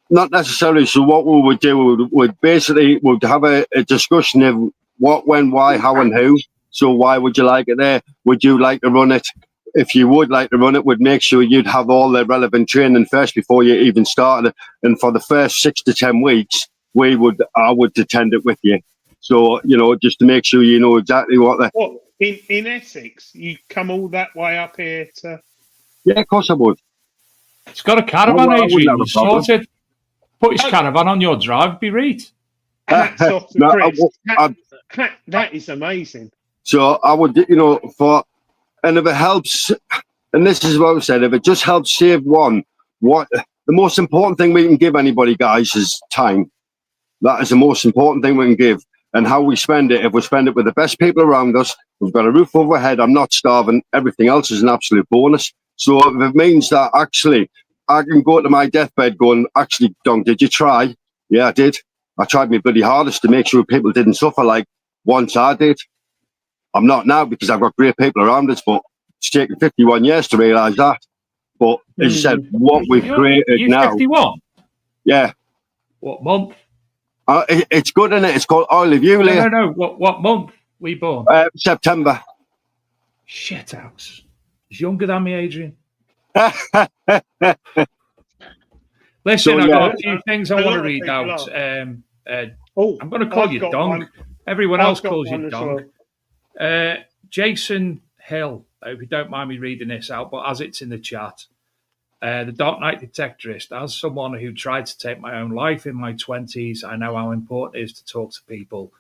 Not necessarily. So what we would do, would basically have a discussion of what, when, why, how, and who. So why would you like it there? Would you like to run it? If you would like to run it, would make sure you'd have all the relevant training first before you even started. And for the first 6 to 10 weeks, I would attend it with you. So, just to make sure you know exactly what in Essex, you come all that way up here to... Yeah, of course I would. It's got a caravan, Adrian. He's sorted. Put his caravan on your drive, be right. Hats off to Chris. That is amazing. So I would, and if it helps, and this is what I said, if it just helps save one, the most important thing we can give anybody, guys, is time. That is the most important thing we can give. And how we spend it, if we spend it with the best people around us, we've got a roof over our head, I'm not starving, everything else is an absolute bonus. So if it means that actually I can go to my deathbed going, actually, Don, did you try? Yeah, I did. I tried my bloody hardest to make sure people didn't suffer like once I did. I'm not now because I've got great people around us, but it's taken 51 years to realise that. But as you said, what we've created you're now... 51? Yeah. What month? It's good, isn't it? It's called Oil of You. No. What month were you born? September. Shit house. He's younger than me, Adrian. Listen, I've got a few things I want to read out. I'm going to call you Dong. Everyone else calls you Dong. Well. Jason Hill, I hope you don't mind me reading this out, but as it's in the chat, the Dark Knight Detectorist, as someone who tried to take my own life in my 20s, I know how important it is to talk to people.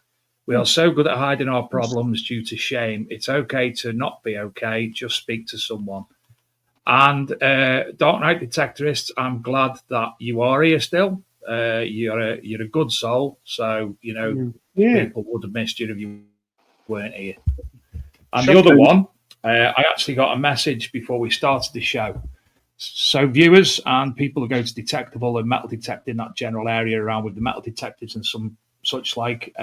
We are so good at hiding our problems due to shame. It's okay to not be okay. Just speak to someone. And Dark Knight Detectorist, I'm glad that you are here still. You're a good soul, so people would have missed you if you weren't here. And the other one, I actually got a message before we started the show So viewers and people who go to Detectable and metal detecting, that general area around with the metal detectives and some such like,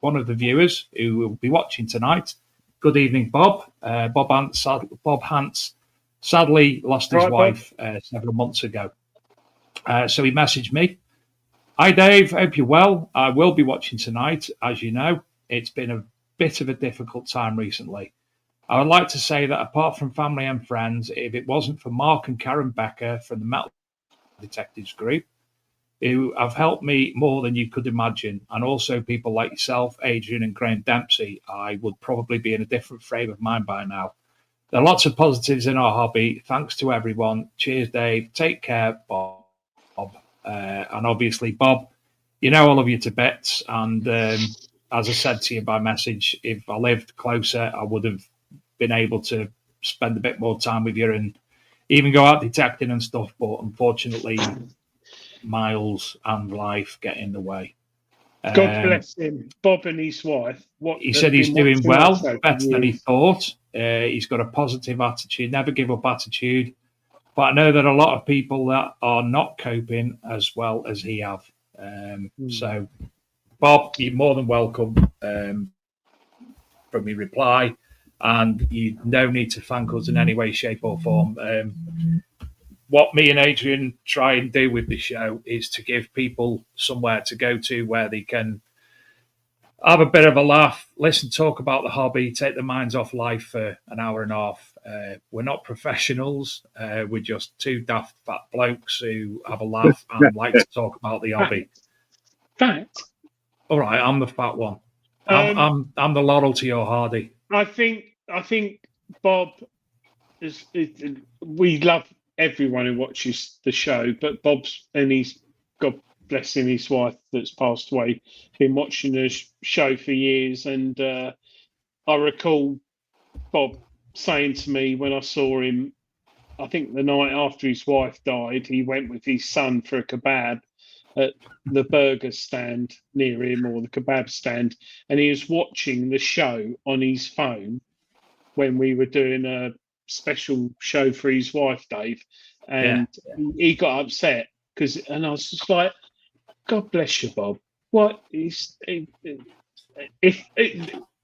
one of the viewers who will be watching tonight. Good evening, Bob. Bob Hance sadly lost his wife several months ago. So he messaged me. Hi, Dave. Hope you're well. I will be watching tonight. As you know, it's been a bit of a difficult time recently. I would like to say that apart from family and friends, if it wasn't for Mark and Karen Becker from the Metal Detectives group, who have helped me more than you could imagine, and also people like yourself, Adrian and Graham Dempsey, I would probably be in a different frame of mind by now. There are lots of positives in our hobby. Thanks to everyone. Cheers, Dave. Take care, Bob. And obviously, Bob, you know I love you to bits. And as I said to you by message, if I lived closer, I would have been able to spend a bit more time with you and even go out detecting and stuff. But unfortunately, miles and life get in the way. God bless him, Bob and his wife. He said he's doing well, better than he thought. He's got a positive attitude, never give up attitude. But I know that a lot of people that are not coping as well as he have. So, Bob, you're more than welcome from your reply, and you no need to thank us in any way, shape, or form. What me and Adrian try and do with the show is to give people somewhere to go to where they can have a bit of a laugh, listen, talk about the hobby, take their minds off life for an hour and a half. We're not professionals. We're just two daft fat blokes who have a laugh and like to talk about the hobby. Fact. All right, I'm the fat one. I'm the Laurel to your Hardy. I think Bob is. We love everyone who watches the show, but Bob's, and he's, God bless him, his wife that's passed away, been watching the show for years, and I recall Bob saying to me when I saw him, I think the night after his wife died, he went with his son for a kebab at the burger stand near him, or the kebab stand, and he was watching the show on his phone when we were doing a special show for his wife, Dave, and he got upset and I was just like, God bless you, Bob. What is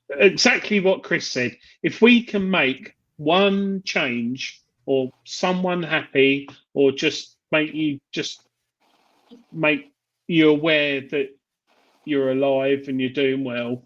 exactly what Chris said? If we can make one change, or someone happy, or just make you aware that you're alive and you're doing well.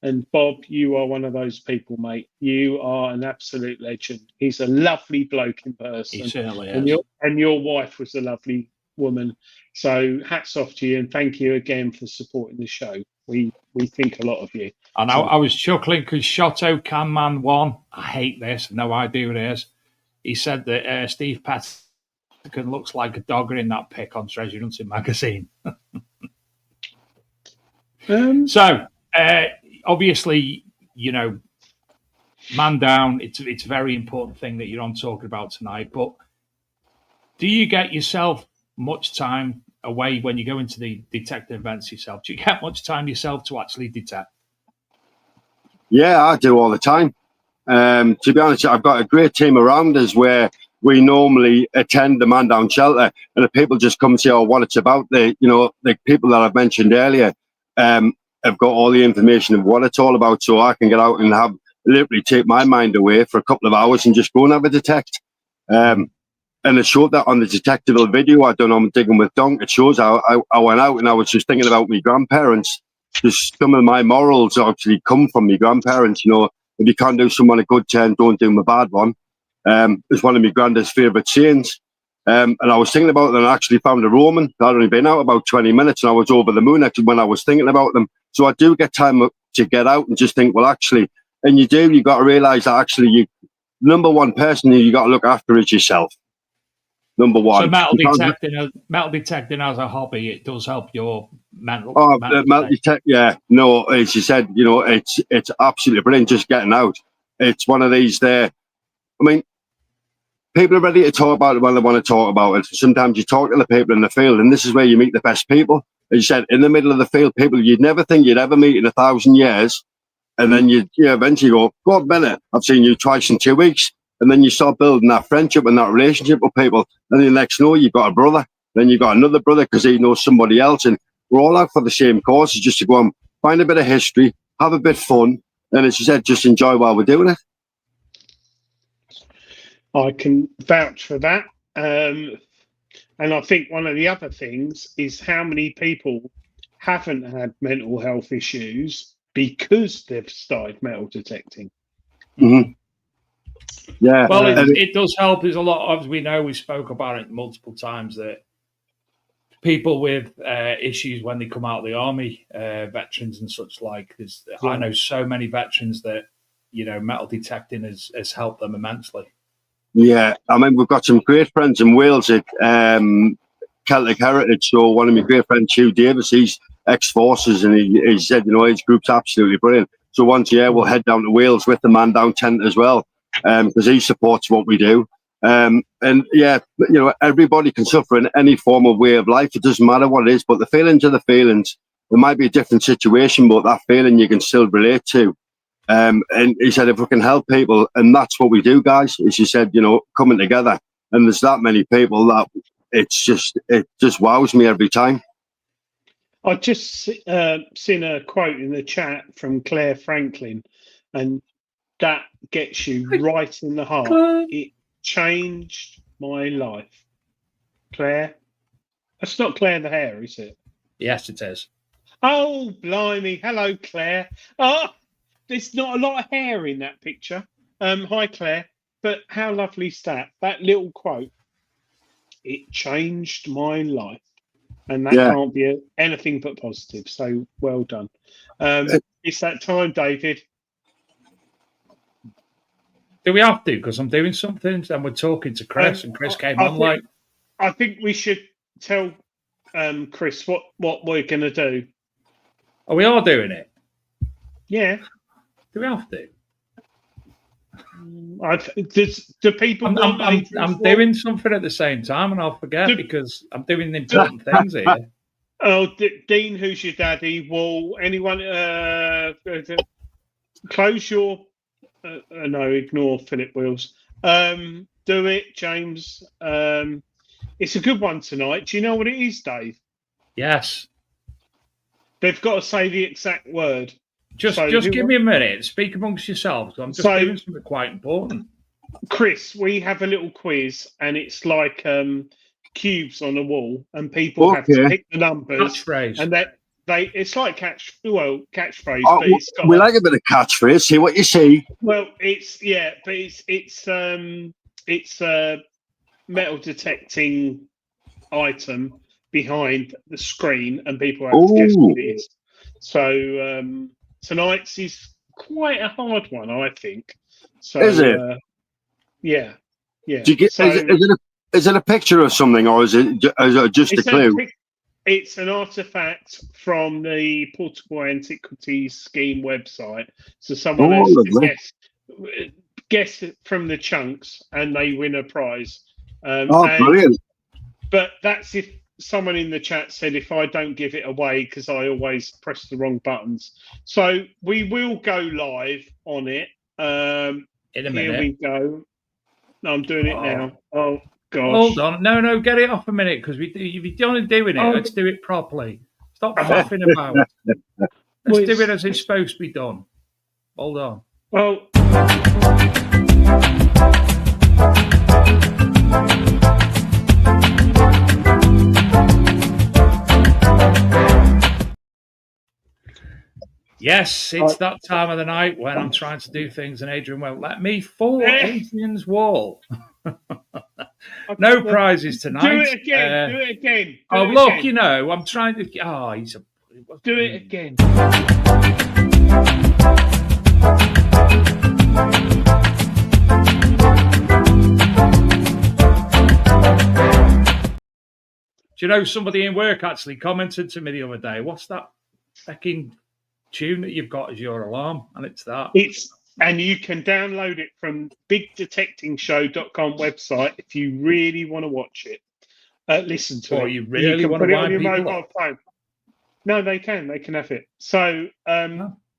And Bob, you are one of those people, mate. You are an absolute legend. He's a lovely bloke in person. He certainly is. And your wife was a lovely woman. So hats off to you, and thank you again for supporting the show. We think a lot of you. And I was chuckling because Shotto Can Man 1, I hate this, no idea what it is. He said that Steve Pettican looks like a dogger in that pic on Treasure Hunting magazine. So, obviously, you know, man down, it's a very important thing that you're on talking about tonight. But do you get yourself much time away when you go into the detective events yourself? Do you get much time yourself to actually detect? Yeah, I do all the time. To be honest, I've got a great team around us where we normally attend the man down shelter, and the people just come and say, "Oh, what it's about." The people that I've mentioned earlier have got all the information of what it's all about, so I can get out and literally take my mind away for a couple of hours and just go and have a detect. And it showed that on the detectable video I done on Digging with Donk. It shows how I went out and I was just thinking about my grandparents. Just some of my morals actually come from my grandparents. You know, if you can't do someone a good turn, don't do them a bad one. It's one of my granddad's favourite sayings. And I was thinking about them, and I actually found a Roman. I'd only been out about 20 minutes and I was over the moon actually when I was thinking about them. So I do get time to get out and just think, well, actually, and you got to realise that actually number one person you got to look after is yourself. Number one. So metal detecting as a hobby, it does help your mental. Yeah. No, as you said, you know, it's absolutely brilliant just getting out. It's one of these there. I mean, people are ready to talk about it when they want to talk about it. Sometimes you talk to the people in the field, and this is where you meet the best people. As you said, in the middle of the field, people you'd never think you'd ever meet in 1,000 years. And then you eventually go a minute, I've seen you twice in 2 weeks. And then you start building that friendship and that relationship with people. And then next know you've got a brother. Then you've got another brother because he knows somebody else. And we're all out for the same cause, just to go and find a bit of history, have a bit of fun. And as you said, just enjoy while we're doing it. I can vouch for that. And I think one of the other things is how many people haven't had mental health issues because they've started metal detecting. Mm-hmm. Yeah. Well, it does help. There's a lot, as we know, we spoke about it multiple times, that people with issues when they come out of the army, veterans and such like, I know so many veterans that, metal detecting has helped them immensely. Yeah, I mean, we've got some great friends in Wales at Celtic Heritage. So one of my great friends, Hugh Davis, he's ex-forces, and he said, his group's absolutely brilliant. So once a year, we'll head down to Wales with the Man Down tent as well, because he supports what we do. And yeah, everybody can suffer in any form of way of life. It doesn't matter what it is, but the feelings are the feelings. It might be a different situation, but that feeling you can still relate to. And he said, if we can help people, and that's what we do, guys, as you said, coming together. And there's that many people that it just wows me every time. I just seen a quote in the chat from Claire Franklin, and that gets you right in the heart. It changed my life. Claire? That's not Claire the hair, is it? Yes, it is. Oh, blimey. Hello, Claire. Oh, there's not a lot of hair in that picture. Hi, Claire. But how lovely is that? That little quote. It changed my life. And that can't be anything but positive. So well done. It's that time, David. Do we have to? Because I'm doing something and we're talking to Chris, and Chris came on I think we should tell Chris what we're going to do. Oh, we are doing it? Yeah. Do we have to? Do people? I'm doing something at the same time, and I'll forget because I'm doing important things here. Oh, Dean, who's your daddy? Will anyone close your? No, ignore Philip Wills. Do it, James. It's a good one tonight. Do you know what it is, Dave? Yes. They've got to say the exact word. Just give me a minute. Speak amongst yourselves. I'm just doing something quite important. Chris, we have a little quiz, and it's like cubes on a wall, and people have to pick the numbers. Catchphrase. And it's like catchphrase. Oh, but it's got we like a bit of catchphrase. See what you see. Well, it's a metal detecting item behind the screen, and people have to guess what it is. So tonight's is quite a hard one, I think. So, is it? Yeah. Is it a picture of something, or is it just a clue? It's an artifact from the Portable Antiquities Scheme website. So someone has to guess from the chunks, and they win a prize. Brilliant! But that's if someone in the chat said if I don't give it away because I always press the wrong buttons. So we will go live on it. In a minute. Here we go. No, I'm doing it now. Oh, gosh. Hold on. No, get it off a minute, because if you're only doing it, let's do it properly. Stop faffing about. Let's do it as it's supposed to be done. Hold on. Well, yes, it's that time of the night when I'm trying to do things and Adrian won't let me. For Adrian's wall. No prizes tonight. Do it again. Do it again. I'm trying to. Do it again. Do you know, somebody in work actually commented to me the other day, what's that fucking tune that you've got as your alarm? And it's that. And you can download it from bigdetectingshow.com website if you really want to watch it. Listen to it. Or you really want to put it on your wind mobile phone. No, they can. They can have it. So,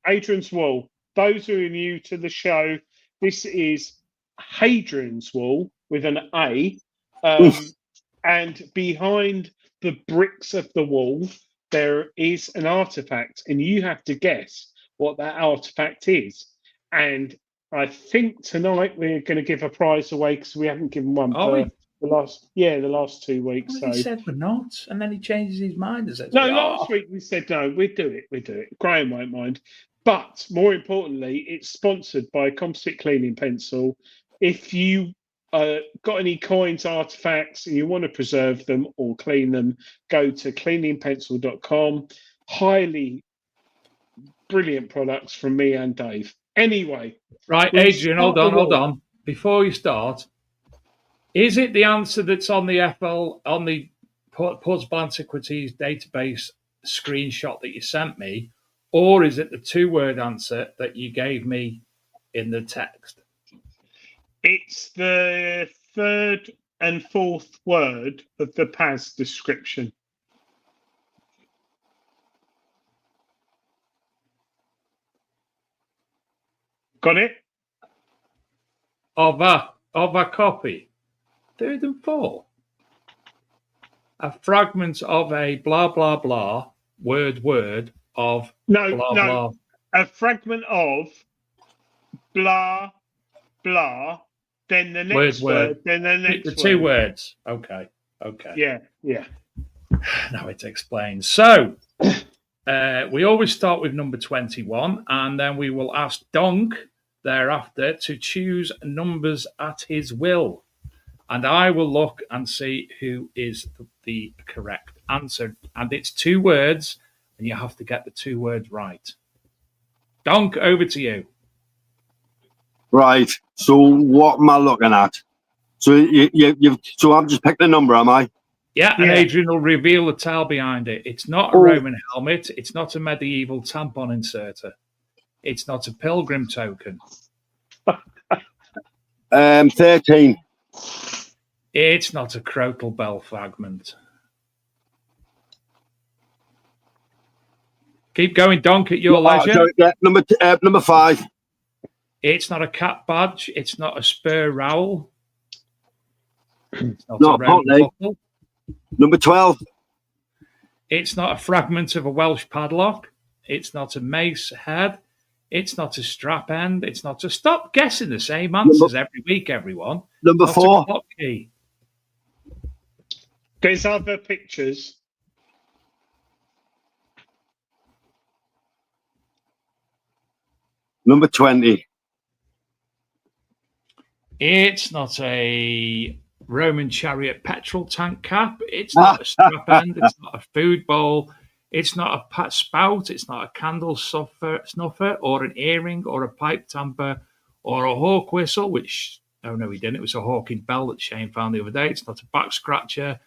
Adrian's Wall. Those who are new to the show, this is Hadrian's Wall with an A, and behind the bricks of the wall there is an artifact, and you have to guess what that artifact is. And I think tonight we're going to give a prize away because we haven't given one for the last 2 weeks. Well, he said we're not, and then he changes his mind and says, No, last week we said no, we'd do it. Graham won't mind. But more importantly, it's sponsored by Composite Cleaning Pencil. If you got any coins, artifacts, and you want to preserve them or clean them, go to cleaningpencil.com. Highly brilliant products from me and Dave. Anyway. Right, Adrian, hold on. Before you start, is it the answer that's on the on the Portable Antiquities database screenshot that you sent me, or is it the 2-word answer that you gave me in the text? It's the 3rd and 4th word of the PAS description. Got it? Of a copy. 3rd and 4th. A fragment of a blah, blah, blah, word of blah. A fragment of blah, blah, then the next word, then the next word. The 2 words. Okay. Yeah. Now it explains. So, we always start with number 21, and then we will ask Donk thereafter to choose numbers at his will. And I will look and see who is the correct answer. And it's 2 words, and you have to get the 2 words right. Donk, over to you. Right. So what am I looking at? So so I've just picked the number, am I? Yeah, and Adrian will reveal the tale behind it. It's not a Roman helmet. It's not a medieval tampon inserter. It's not a pilgrim token. 13. It's not a crotal bell fragment. Keep going, Donk, at your leisure. Number 5. It's not a cat badge. It's not a spur rowel. It's not a Roman buckle. Number 12. It's not a fragment of a Welsh padlock. It's not a mace head. It's not a strap end. It's not a... Stop guessing the same answers every week, everyone. Number 4. Key. There's other pictures. Number 20. It's not a Roman chariot petrol tank cap. It's not a strap end. It's not a food bowl. It's not a pat spout. It's not a candle snuffer or an earring or a pipe tamper or a hawk whistle, which, oh no, he didn't. It was a hawking bell that Shane found the other day. It's not a back scratcher.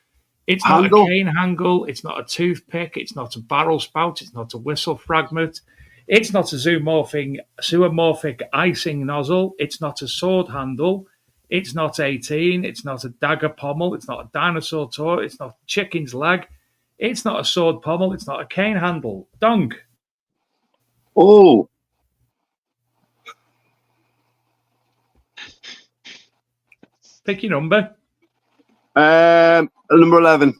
It's not a cane handle. It's not a toothpick. It's not a barrel spout. It's not a whistle fragment. It's not a zoomorphic icing nozzle. It's not a sword handle. It's not 18. It's not a dagger pommel. It's not a dinosaur toy. It's not a chicken's leg. It's not a sword pommel. It's not a cane handle. Donk. Oh. Pick your number. Number 11.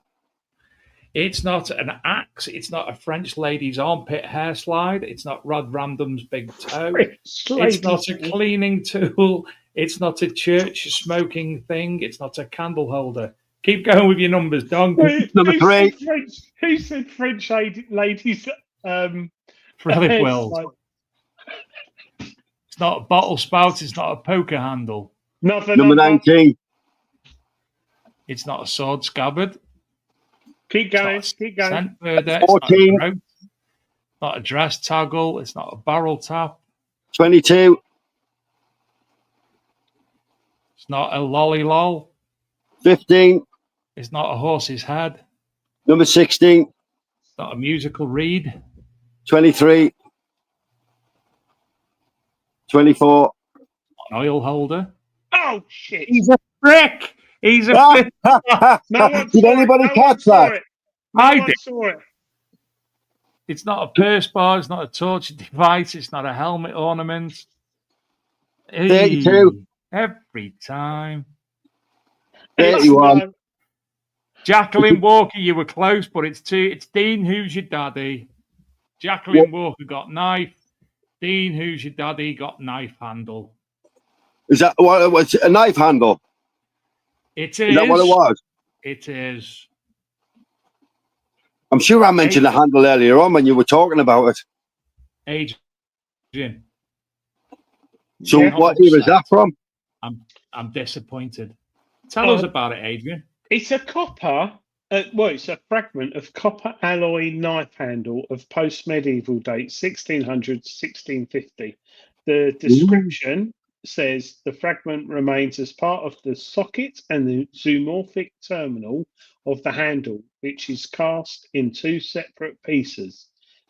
It's not an axe. It's not a French lady's armpit hair slide. It's not Rod Random's big toe. It's not a cleaning tool. It's not a church smoking thing. It's not a candle holder. Keep going with your numbers, Don. Number 3. Who said French ladies? Relic Wells. It's not a bottle spout. It's not a poker handle. Number 19. It's not a sword scabbard. Keep going. Keep going. Scent burner. 14. It's not a dress toggle. It's not a barrel tap. 22. It's not a lolly lol. 15. It's not a horse's head. Number 16. It's not a musical reed. 23. 24. An oil holder. Oh, shit. He's a prick. He's a prick. Did anybody catch that? I did. Saw it. It's not a purse bar. It's not a torture device. It's not a helmet ornament. 32. Every time. 31. Jacqueline Walker, you were close, but it's Dean, who's your daddy? Jacqueline Walker got knife. Dean, who's your daddy, got knife handle. Is that what? What's a knife handle? It Is that what it was? It is. I'm sure I mentioned the handle earlier on when you were talking about it. Adrian. So what year is that from? I'm disappointed. Tell us about it, Adrian. It's a copper. It's a fragment of copper alloy knife handle of post-medieval date, 1600 1650. The description says the fragment remains as part of the socket and the zoomorphic terminal of the handle, which is cast in two separate pieces,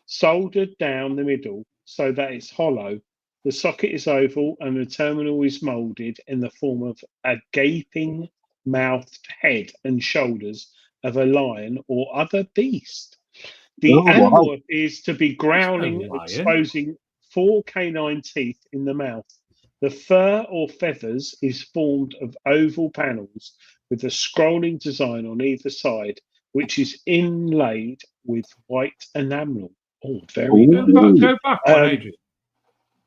soldered down the middle so that it's hollow. The socket is oval and the terminal is moulded in the form of a gaping mouthed head and shoulders of a lion or other beast. The animal appears to be growling, exposing 4 canine teeth in the mouth. The fur or feathers is formed of oval panels with a scrolling design on either side, which is inlaid with white enamel. Oh, very nice. Go back one, Adrian.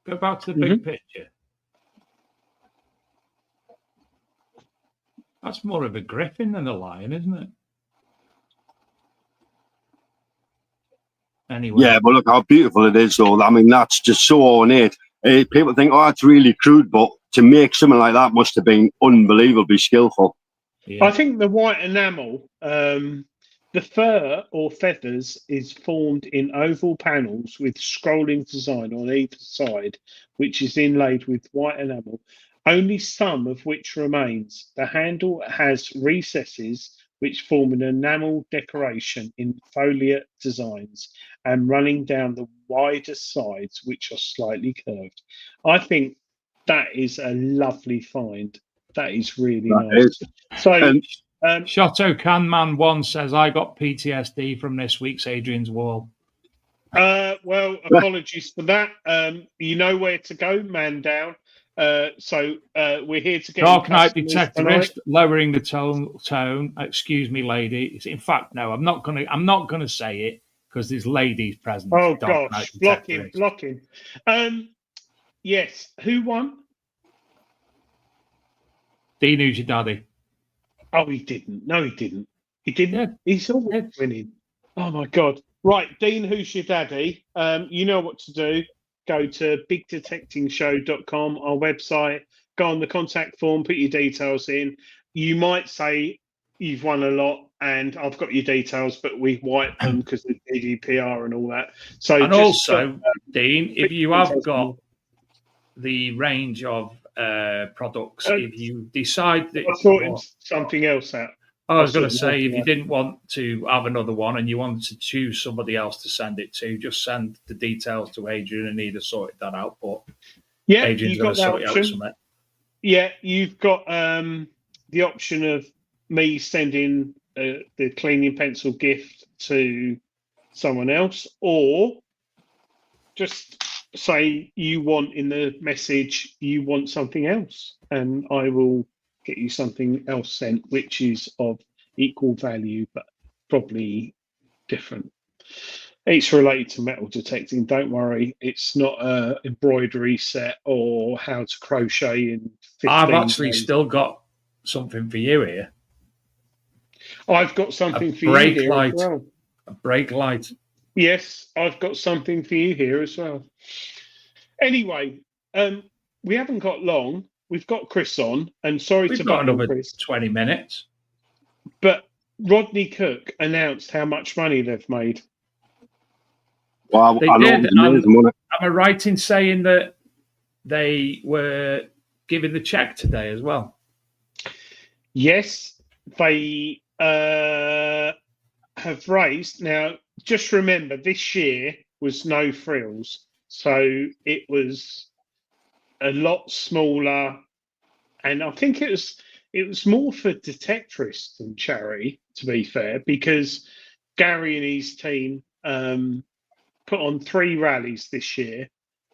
Go back to the big picture. That's more of a griffin than a lion, isn't it? Anyway. Yeah, but look how beautiful it is, though. I mean, that's just so ornate. People think, oh, it's really crude, but to make something like that must have been unbelievably skillful. Yeah. I think the white enamel, the fur or feathers is formed in oval panels with scrolling design on either side, which is inlaid with white enamel, only some of which remains. The handle has recesses which form an enamel decoration in foliate designs and running down the wider sides, which are slightly curved. I think that is a lovely find. That is really nice. So, Shoto Canman 1 says, I got PTSD from this week's Adrian's Wall. Well, apologies for that. You know where to go, man down. So we're here to get Dark Knight Detectorist, lowering the tone. Excuse me, lady. In fact, no, I'm not gonna say it because there's ladies present. Oh Dark gosh, blocking. Yes, who won? Dean, who's your daddy? Oh, he didn't. No, he didn't. He didn't. Yeah. He's always winning. Oh my God. Right, Dean, who's your daddy? You know what to do. Go to bigdetectingshow.com, our website, go on the contact form, put your details in. You might say you've won a lot and I've got your details, but we wipe them because of GDPR and all that. So, and also, Dean, if you have got the range of products, if you decide that I'll sort something else out. I was going to say, if you didn't want to have another one and you wanted to choose somebody else to send it to, just send the details to Adrian and he'd have sorted that out. But yeah, Adrian's going to sort it out something. Yeah, you've got the option of me sending the cleaning pencil gift to someone else, or just say you want in the message you want something else, and I will get you something else sent, which is of equal value, but probably different. It's related to metal detecting. Don't worry. It's not a embroidery set or how to crochet in 15 I've actually days. Still got something for you here. I've got something for you here as well. A brake light. Yes, I've got something for you here as well. Anyway, we haven't got long. We've got Chris on, and We've got another Chris. 20 minutes. But Rodney Cook announced how much money they've made. Well, they did. Am I right in saying that they were giving the check today as well? Yes, they have raised. Now, just remember, this year was no frills. So it was a lot smaller, and I think it was more for detectorists than charity, to be fair, because Gary and his team put on 3 rallies this year.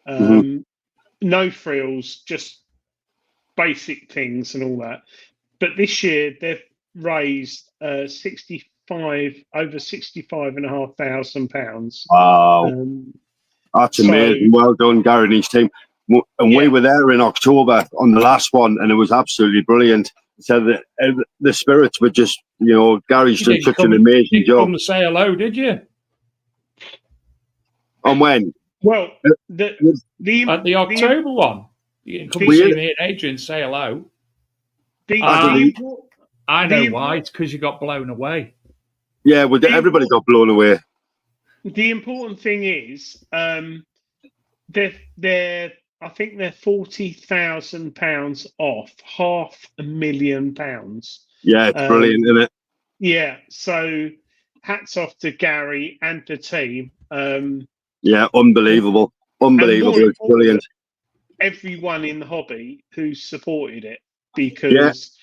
No frills, just basic things and all that. But this year they've raised over £65,500 Wow. That's amazing. Well done, Gary and his team. And we were there in October on the last one, and it was absolutely brilliant. So the spirits were just, Gary's done such an amazing job. Come to say hello, did you? And when? Well, at the October one, you can come see me and Adrian say hello. I know why. It's because you got blown away. Yeah, well, everybody got blown away. The important thing is, they're I think they're £40,000 off £500,000. Yeah, it's brilliant, isn't it? Yeah. So, hats off to Gary and the team. Yeah, unbelievable. It's brilliant. Everyone in the hobby who supported it, because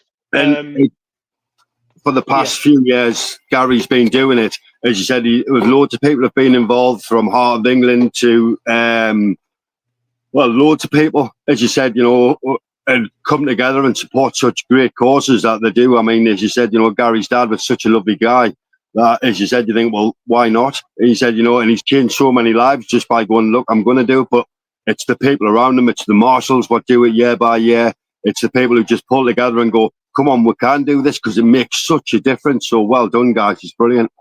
for the past few years, Gary's been doing it. As you said, loads of people have been involved, from Heart of England to loads of people, as you said, and come together and support such great causes that they do. I mean, as you said, Gary's dad was such a lovely guy that, as you said, you think, well, why not? And he said, and he's changed so many lives just by going, look, I'm going to do it. But it's the people around him. It's the marshals what do it year by year. It's the people who just pull together and go, come on, we can do this, because it makes such a difference. So well done, guys. It's brilliant.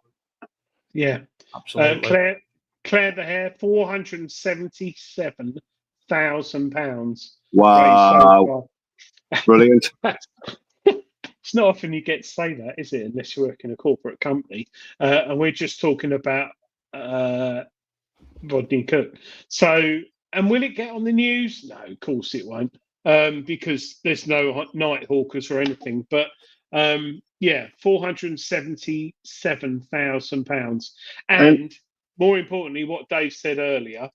Yeah. Absolutely. Claire the Hare, £477,000. Wow. Brilliant. It's not often you get to say that, is it? Unless you work in a corporate company. And we're just talking about Rodney Cook. So, and will it get on the news? No, of course it won't. Because there's no night hawkers or anything. But £477,000. And more importantly, what Dave said earlier,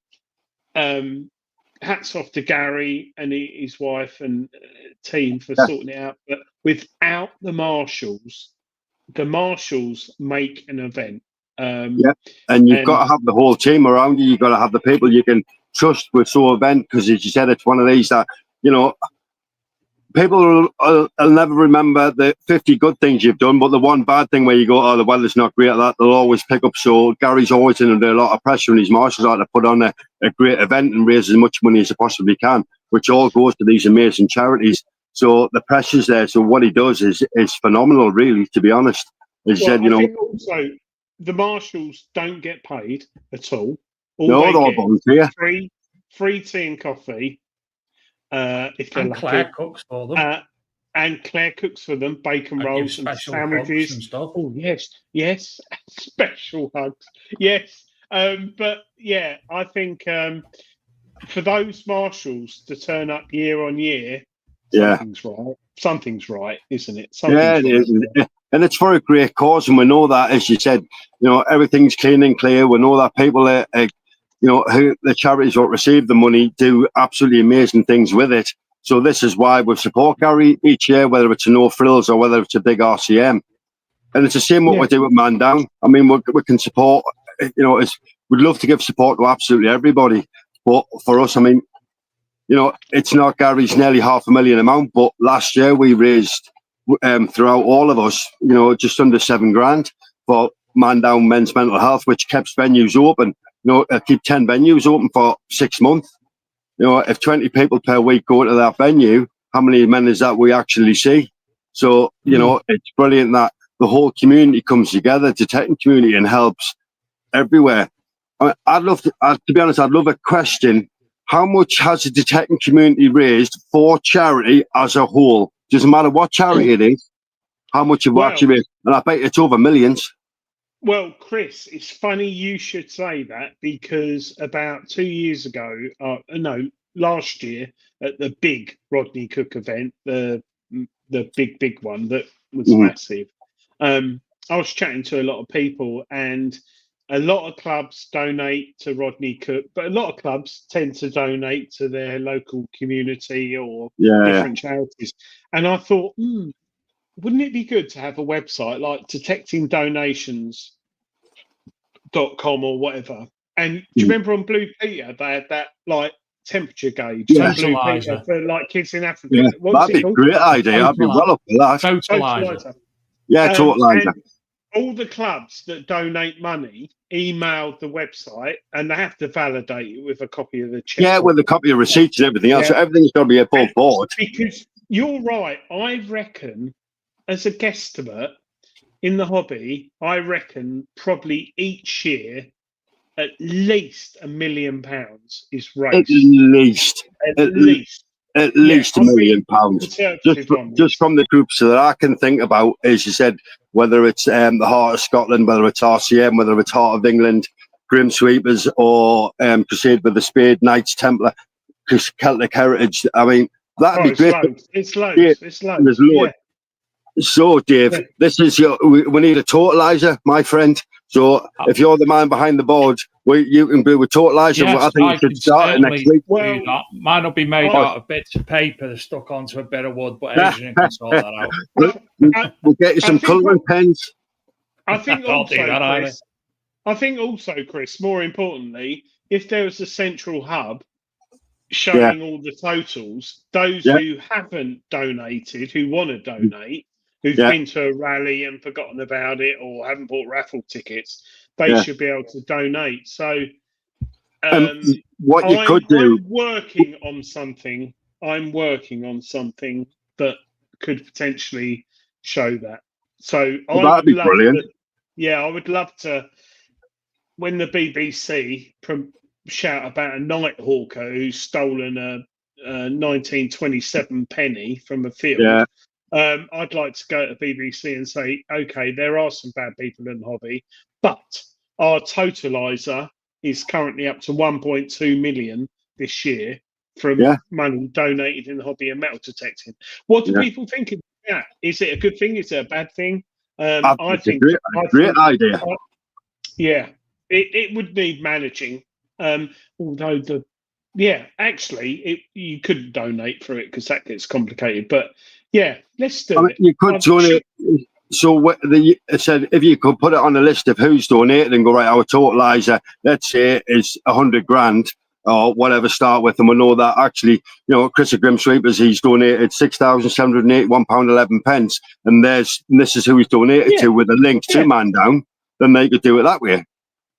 hats off to Gary and his wife and team for sorting it out. But without the marshals make an event. And you've got to have the whole team around you. You've got to have the people you can trust with so event, because as you said, it's one of these that, people will never remember the 50 good things you've done, but the one bad thing where you go, oh, the weather's not great at that, they'll always pick up. So Gary's always under a lot of pressure, and his marshals are to put on a great event and raise as much money as they possibly can, which all goes to these amazing charities. So the pressure's there. So what he does is phenomenal, really, to be honest. As I think also the marshals don't get paid at all. No, they're all volunteer. Free tea and coffee. If they're lucky. Claire cooks for them. And Claire cooks for them, bacon rolls and sandwiches and stuff. Oh yes, special hugs. Yes, but yeah, I think for those marshals to turn up year on year, something's right. Something's right, isn't it? It is. And it's for a great cause, and we know that, as you said, everything's clean and clear. We know that people who the charities that receive the money do absolutely amazing things with it. So this is why we support Gary each year, whether it's a No Frills or whether it's a big RCM. And it's the same what we do with Man Down. I mean, we can support, we'd love to give support to absolutely everybody. But for us, I mean, it's not Gary's nearly $500,000 amount, but last year we raised, throughout all of us, just under $7,000 for Man Down Men's Mental Health, which keeps venues open. Keep 10 venues open for 6 months. If 20 people per week go to that venue, how many men is that we actually see? So, it's brilliant that the whole community comes together, the detecting community, and helps everywhere. I'd love to be honest, I'd love a question. How much has the detecting community raised for charity as a whole? Doesn't matter what charity it is, how much you've actually raised. And I bet it's over millions. Well, Chris, it's funny you should say that, because about 2 years ago, last year, at the big Rodney Cook event, the big one that was massive, I was chatting to a lot of people, and a lot of clubs donate to Rodney Cook, but a lot of clubs tend to donate to their local community or different charities. And I thought, wouldn't it be good to have a website like detectingdonations.com or whatever? And do you remember on Blue Peter, they had that like temperature gauge, Yeah. some blue Totalizer. paper for like kids in Africa. Yeah, What's that'd it be a called? great idea. I'd be well up for that. Totalizer. Yeah, totalizer. And all the clubs that donate money email the website, and they have to validate it with a copy of the check. Yeah, with a copy of receipts and everything else. Yeah. So everything's got to be above board. Because you're right. I reckon, as a guesstimate in the hobby, I reckon probably each year at least £1 million is raised. At least. At least. At least Yeah, £1 million. Just from the groups that I can think about, as you said, whether it's the Heart of Scotland, whether it's RCM, whether it's Heart of England, Grim Sweepers, or Crusade with the Spade, Knights Templar, Celtic Heritage. I mean, that'd be great. It's loads. There's loads. Yeah. So, Dave, this is we need a totalizer, my friend. So, if you're the man behind the board, you can do a totalizer. Yes, I think we should start next week. Well, mine will be made out of bits of paper stuck onto a bit of wood, but Adrian can sort that out. We'll get you some colouring pens. I think also, Chris, more importantly, if there was a central hub showing all the totals, those who haven't donated, who want to donate, who've been to a rally and forgotten about it or haven't bought raffle tickets, they should be able to donate. So what you could do... I'm working on something that could potentially show that. So that'd be brilliant. I would love to, when the BBC shout about a Nighthawker who's stolen a 1927 penny from a field, I'd like to go to BBC and say, okay, there are some bad people in the hobby, but our totalizer is currently up to 1.2 million this year from money donated in the hobby and metal detecting. What do people think of that? Is it a good thing? Is it a bad thing? I think a great idea. It would need managing. Although you couldn't donate for it because that gets complicated. But let's do it. You could donate. So it said if you could put it on a list of who's donated and go, right, our totalizer, let's say, is 100 grand or whatever, start with, and we know that actually, Chris of Grim Sweepers, he's donated £6,781.11, and this is who he's donated to with a link to Man Down, then they could do it that way.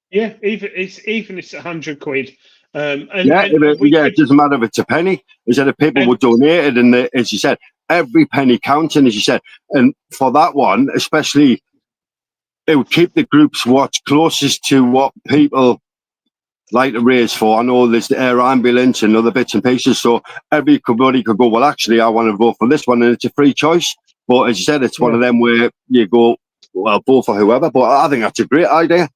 Yeah, even if it's 100 quid. It doesn't matter if it's a penny. Is that if people were donated, and as you said, every penny counting, as you said, and for that one especially, it would keep the groups what's closest to what people like to raise for. I know there's the air ambulance and other bits and pieces, so everybody could go, well, actually, I want to vote for this one, and it's a free choice. But as you said, it's one of them where you go, well, vote for whoever. But I think that's a great idea.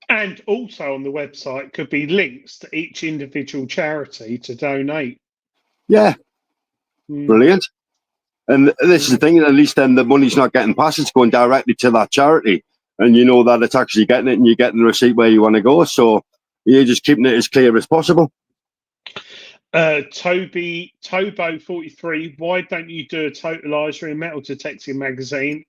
And also on the website could be links to each individual charity to donate. Yeah. Brilliant. And this is the thing, at least then the money's not getting passed, it's going directly to that charity. And you know that it's actually getting it, and you're getting the receipt where you want to go. So you're just keeping it as clear as possible. Tobo43, why don't you do a totalizer in metal detecting magazine?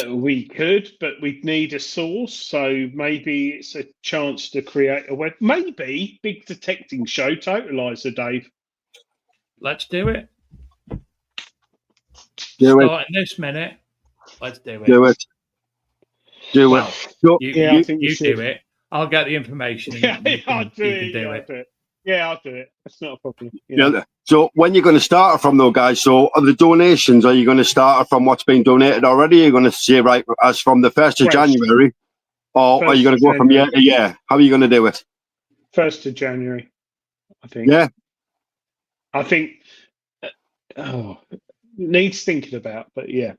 We could, but we'd need a source. So maybe it's a chance to create a web. Maybe big detecting show totalizer, Dave. Let's do it. Starting this minute. Let's do it. Do well, it. You do it. I'll get the information. I'll do it. Yeah, I'll do it. That's not a problem. So when you're going to start from, though, guys, so are the donations, are you going to start from what's been donated already? Are you going to say, right, as from the 1st of January? Or are you going to go from year to year? How are you going to do it? 1st of January, I think. Yeah. I think needs thinking about, but yeah.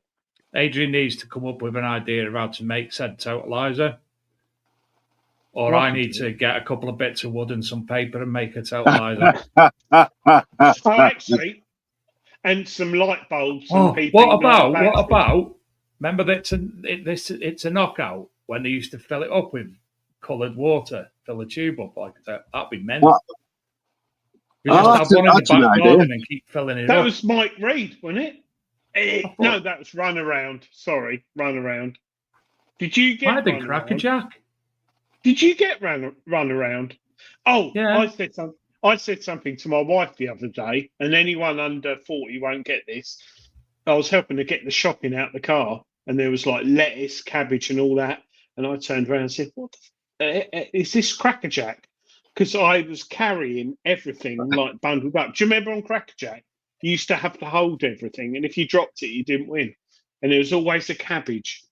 Adrian needs to come up with an idea of how to make said totalizer. Or I need to get a couple of bits of wood and some paper and make a totalizer. Actually, and some light bulbs. And what about? Remember that it's a knockout when they used to fill it up with coloured water, fill a tube up like that. That'd be mental. You just have one in the back garden and keep filling it up. That was Mike Reed, wasn't it? No, that was Run Around. Sorry, Run Around. Did you get? Might have been Crackerjack. Did you get run around? Oh, yeah. I I said something to my wife the other day, and anyone under 40 won't get this. I was helping her get the shopping out the car, and there was like lettuce, cabbage, and all that. And I turned around and said, "What is this Cracker Jack?" Because I was carrying everything like bundled up. Do you remember on Cracker Jack, you used to have to hold everything, and if you dropped it, you didn't win. And there was always a cabbage.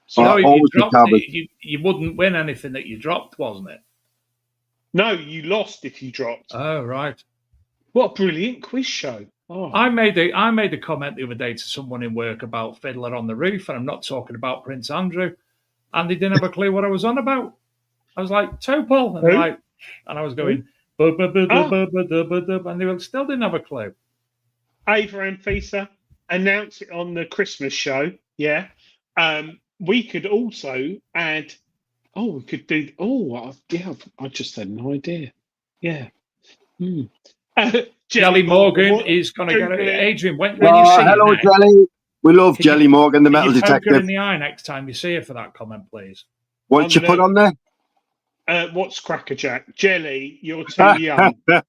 So No, if you always the dropped cabbage. it, you wouldn't win anything that you dropped, wasn't it? no, you lost if you dropped. Oh, right. What a brilliant quiz show! Oh, I made a comment the other day to someone in work about Fiddler on the Roof, and I'm not talking about Prince Andrew, and they didn't have a clue what I was on about. I was like, Topol, and Who? I was going, and they still didn't have a clue. Ava and Fisa announce it on the Christmas show. Yeah. We could also add. Oh, we could do. Oh, yeah. I just had an idea. Yeah. Jelly Morgan what- is going to get it. Google it. Adrian, when you see Hello, it next, Jelly. We love Can you- Jelly Morgan, the can metal you poke her detective. in the eye next time you see her for that comment, please? What did you put on there? What's Cracker Jack? Jelly, you're too young. Google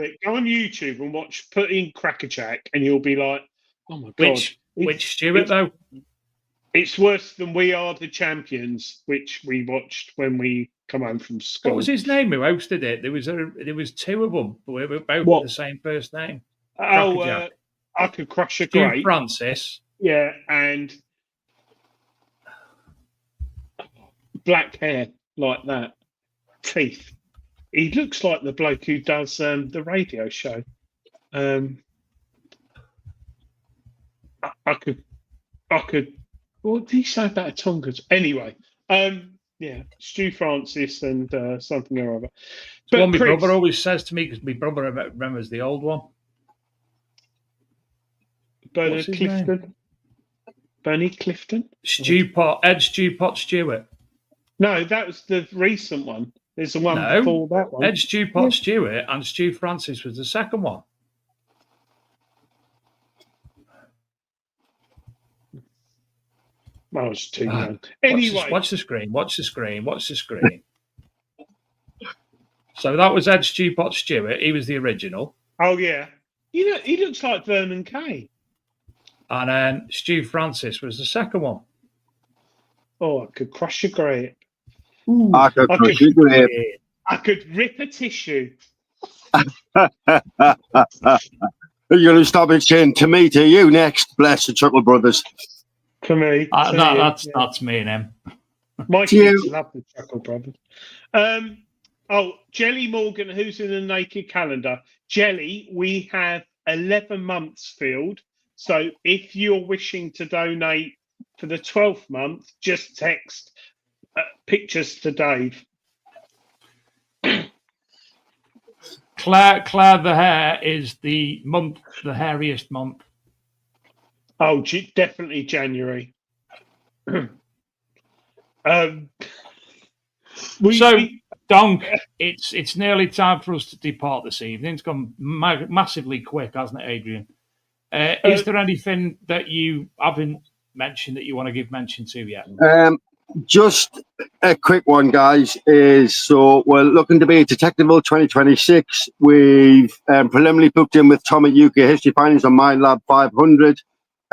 it. Go on YouTube and watch. Put in Cracker Jack, and you'll be like, "Oh my god!" Which Stuart though? It's worse than We Are the Champions, which we watched when we come home from school. What was his name? Who hosted it? There was two of them, but we were both What? with the same first name. Oh, Cracker Jack. I Could Crush a Stu Grape. Francis. Yeah, and black hair like that, teeth. He looks like the bloke who does the radio show. I could. What did he say about Tongas? Anyway, yeah, Stu Francis and something or other. It's one my Chris- brother always says to me because my brother remembers the old one. Bernard What's his Clifton. Bernie Clifton? Ed Stewpot Stewart. No, that was the recent one. There's the one No, before that one. Ed Stewpot Stewart and Stu Francis was the second one. I was too young. Anyway, Watch the screen. So that was Ed Stewpot Stewart. He was the original. oh yeah, he looks like Vernon Kay. And then Stu Francis was the second one. Oh, I could crush a grape. I could I crush could- you grape. I could rip a tissue. You're going to stop it saying to me, to you next. Bless the Chuckle Brothers. To me, to you, That's me and him. my to you. kids love the Chuckle Brothers. Jelly Morgan, who's in the naked calendar? Jelly, we have 11 months filled. So if you're wishing to donate for the 12th month, just text pictures to Dave. Claire the hair is the hairiest month. Oh, definitely January. Donk, it's nearly time for us to depart this evening. It's gone massively quick, hasn't it, Adrian? Is there anything that you haven't mentioned that you want to give mention to yet? Just a quick one, guys, is so we're looking to be at Detectiveville 2026. We've preliminarily booked in with Tom at UK History Findings on My Lab 500.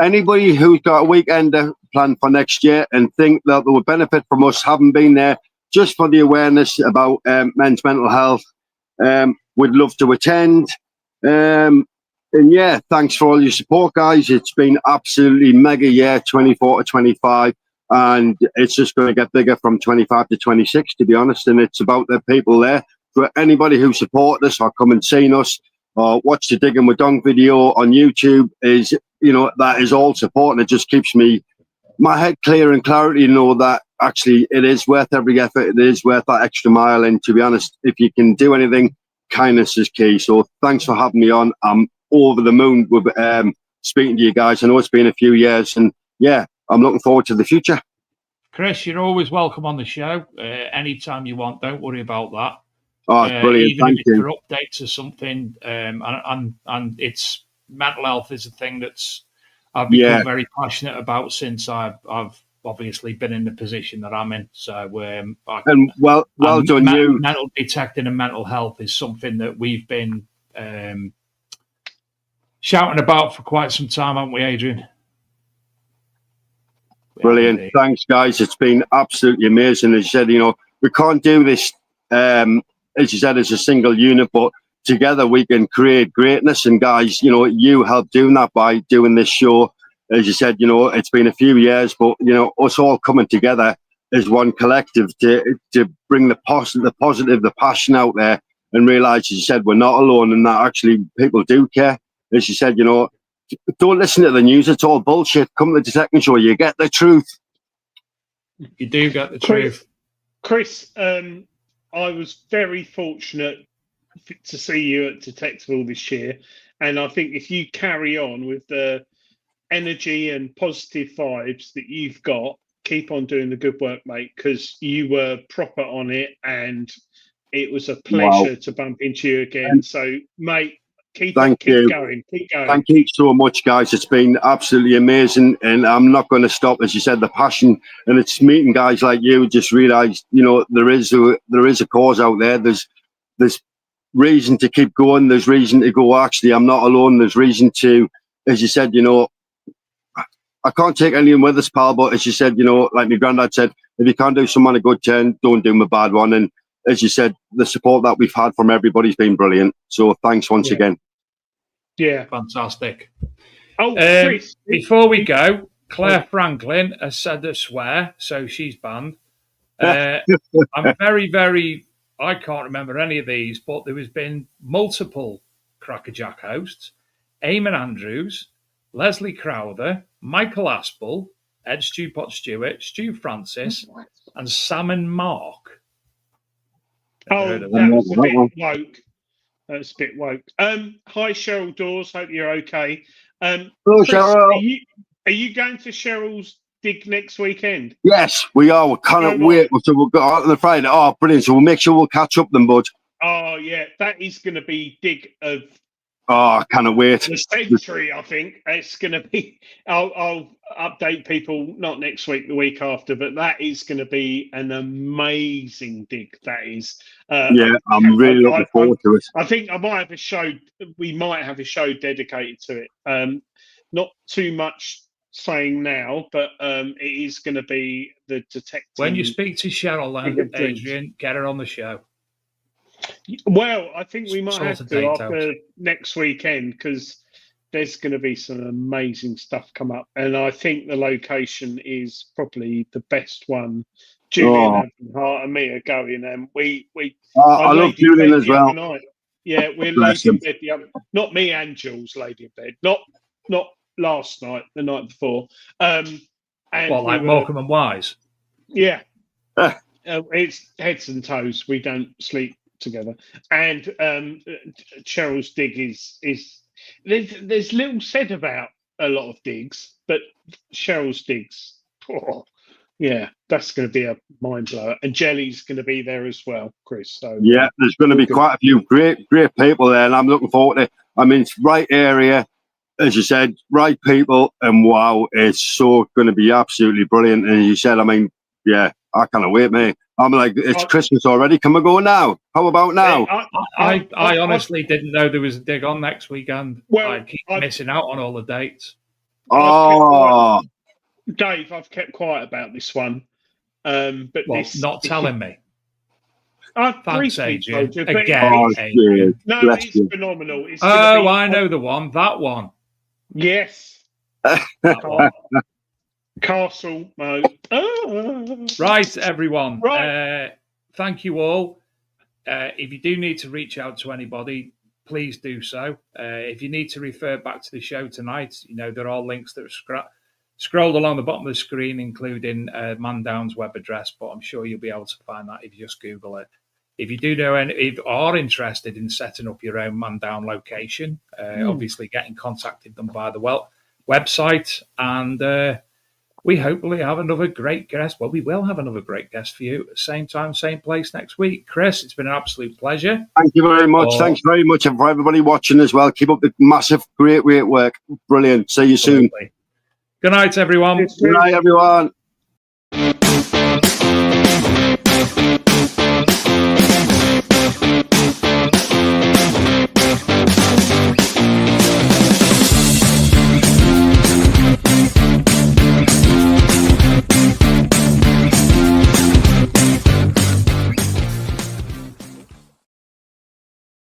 Anybody who's got a weekend planned for next year and think that they would benefit from us having been there just for the awareness about men's mental health, we'd love to attend. And yeah, thanks for all your support, guys. It's been absolutely mega year, 24 to 25. And it's just going to get bigger from 25 to 26, to be honest. And it's about the people there. For anybody who support us or come and seen us or watch the Digging with Donk video on YouTube, is, you know, that is all support. And it just keeps my head clear and clarity to know that actually it is worth every effort. It is worth that extra mile. And to be honest, if you can do anything, kindness is key. So thanks for having me on. I'm over the moon with speaking to you guys. I know it's been a few years, and yeah, I'm looking forward to the future. Chris, you're always welcome on the show anytime you want. Don't worry about that. Oh, it's brilliant. Even Thank if it's you. for updates or something, and it's mental health is a thing that's I've become very passionate about since I've obviously been in the position that I'm in. So, and well done, you. Mental detecting and mental health is something that we've been shouting about for quite some time, haven't we, Adrian? Brilliant. Thanks, guys. It's been absolutely amazing. As you said, we can't do this, as you said, as a single unit, but together we can create greatness. And guys, you helped doing that by doing this show. As you said, it's been a few years, but, us all coming together as one collective to bring the positive, the passion out there and realize, as you said, we're not alone and that actually people do care. As you said, don't listen to the news. It's all bullshit. Come to the Detecting Show. You get the truth. You do get the truth. Chris, I was very fortunate to see you at Detectable this year. And I think if you carry on with the energy and positive vibes that you've got, keep on doing the good work, mate, because you were proper on it and it was a pleasure to bump into you again. So, mate, keep going. Thank you so much, guys. It's been absolutely amazing, and I'm not going to stop. As you said, the passion, and it's meeting guys like you. Just realised, there is a cause out there. There's reason to keep going. There's reason to go. Actually, I'm not alone. There's reason to, as you said, I can't take anyone with us, pal. But as you said, like my granddad said, if you can't do someone a good turn, don't do them a bad one. And as you said, the support that we've had from everybody's been brilliant. So thanks once again. Yeah, fantastic. Oh, Chris, before we go, Claire Franklin has said a swear, so she's banned. I'm very, very. I can't remember any of these, but there has been multiple Crackerjack hosts: Eamon Andrews, Leslie Crowther, Michael Aspel, Ed Stewpot Stewart, Stu Francis, and Sam and Mark. That was a bit woke. That's a bit woke. Hi, Cheryl Dawes. Hope you're okay. Hello, Chris, Cheryl. Are you going to Cheryl's dig next weekend? Yes, we are. We cannot wait. So we'll go out on the Friday. Oh, brilliant. So we'll make sure we'll catch up then, bud. Oh, yeah. That is going to be dig of... Oh, I cannot wait. The century, I think. It's going to be... I'll update people, not next week, the week after, but that is going to be an amazing dig. That is. I'm really looking forward to it. I think I might have a show. We might have a show dedicated to it. Not too much saying now, but it is going to be the detective. When you speak to Cheryl and Adrian, get her on the show. Well, I think we might have to after next weekend because there's going to be some amazing stuff come up, and I think the location is probably the best one. Julian Hart and me are going, and I love Julian as well. Yeah, we're laid in bed the other. Not me and Jules laid in bed. Not last night, the night before. And like Morecambe and Wise? Yeah. It's heads and toes. We don't sleep together. And Cheryl's dig is there's little said about a lot of digs, but Cheryl's digs, yeah, that's going to be a mind blower. And Jelly's going to be there as well, Chris. So yeah, there's going to be quite a few great people there, and I'm looking forward to it. I mean, it's right area, as you said, right people, and wow, it's so going to be absolutely brilliant. And as you said, I mean, yeah, I can't wait, mate. I'm like, it's Christmas already. Can we go now? How about now? I honestly didn't know there was a dig on next weekend. Well, I keep missing out on all the dates. Oh, Dave, I've kept quiet about this one. But not telling me. Thanks, Adrian. Again. No, it's phenomenal. It's I know the one. That one. Yes. That one. Castle mode. Right, everyone. Right. Thank you all. If you do need to reach out to anybody, please do so. If you need to refer back to the show tonight, there are links that are scrolled along the bottom of the screen, including Mandown's web address, but I'm sure you'll be able to find that if you just Google it. If you do know if you are interested in setting up your own Mandown location, obviously get in contact with them via the website, and we hopefully have another great guest. Well, we will have another great guest for you at the same time, same place next week. Chris, it's been an absolute pleasure. Thank you very much. Thanks very much. And for everybody watching as well, keep up the massive, great work. Brilliant. See you soon. Good night, everyone. Good night, everyone.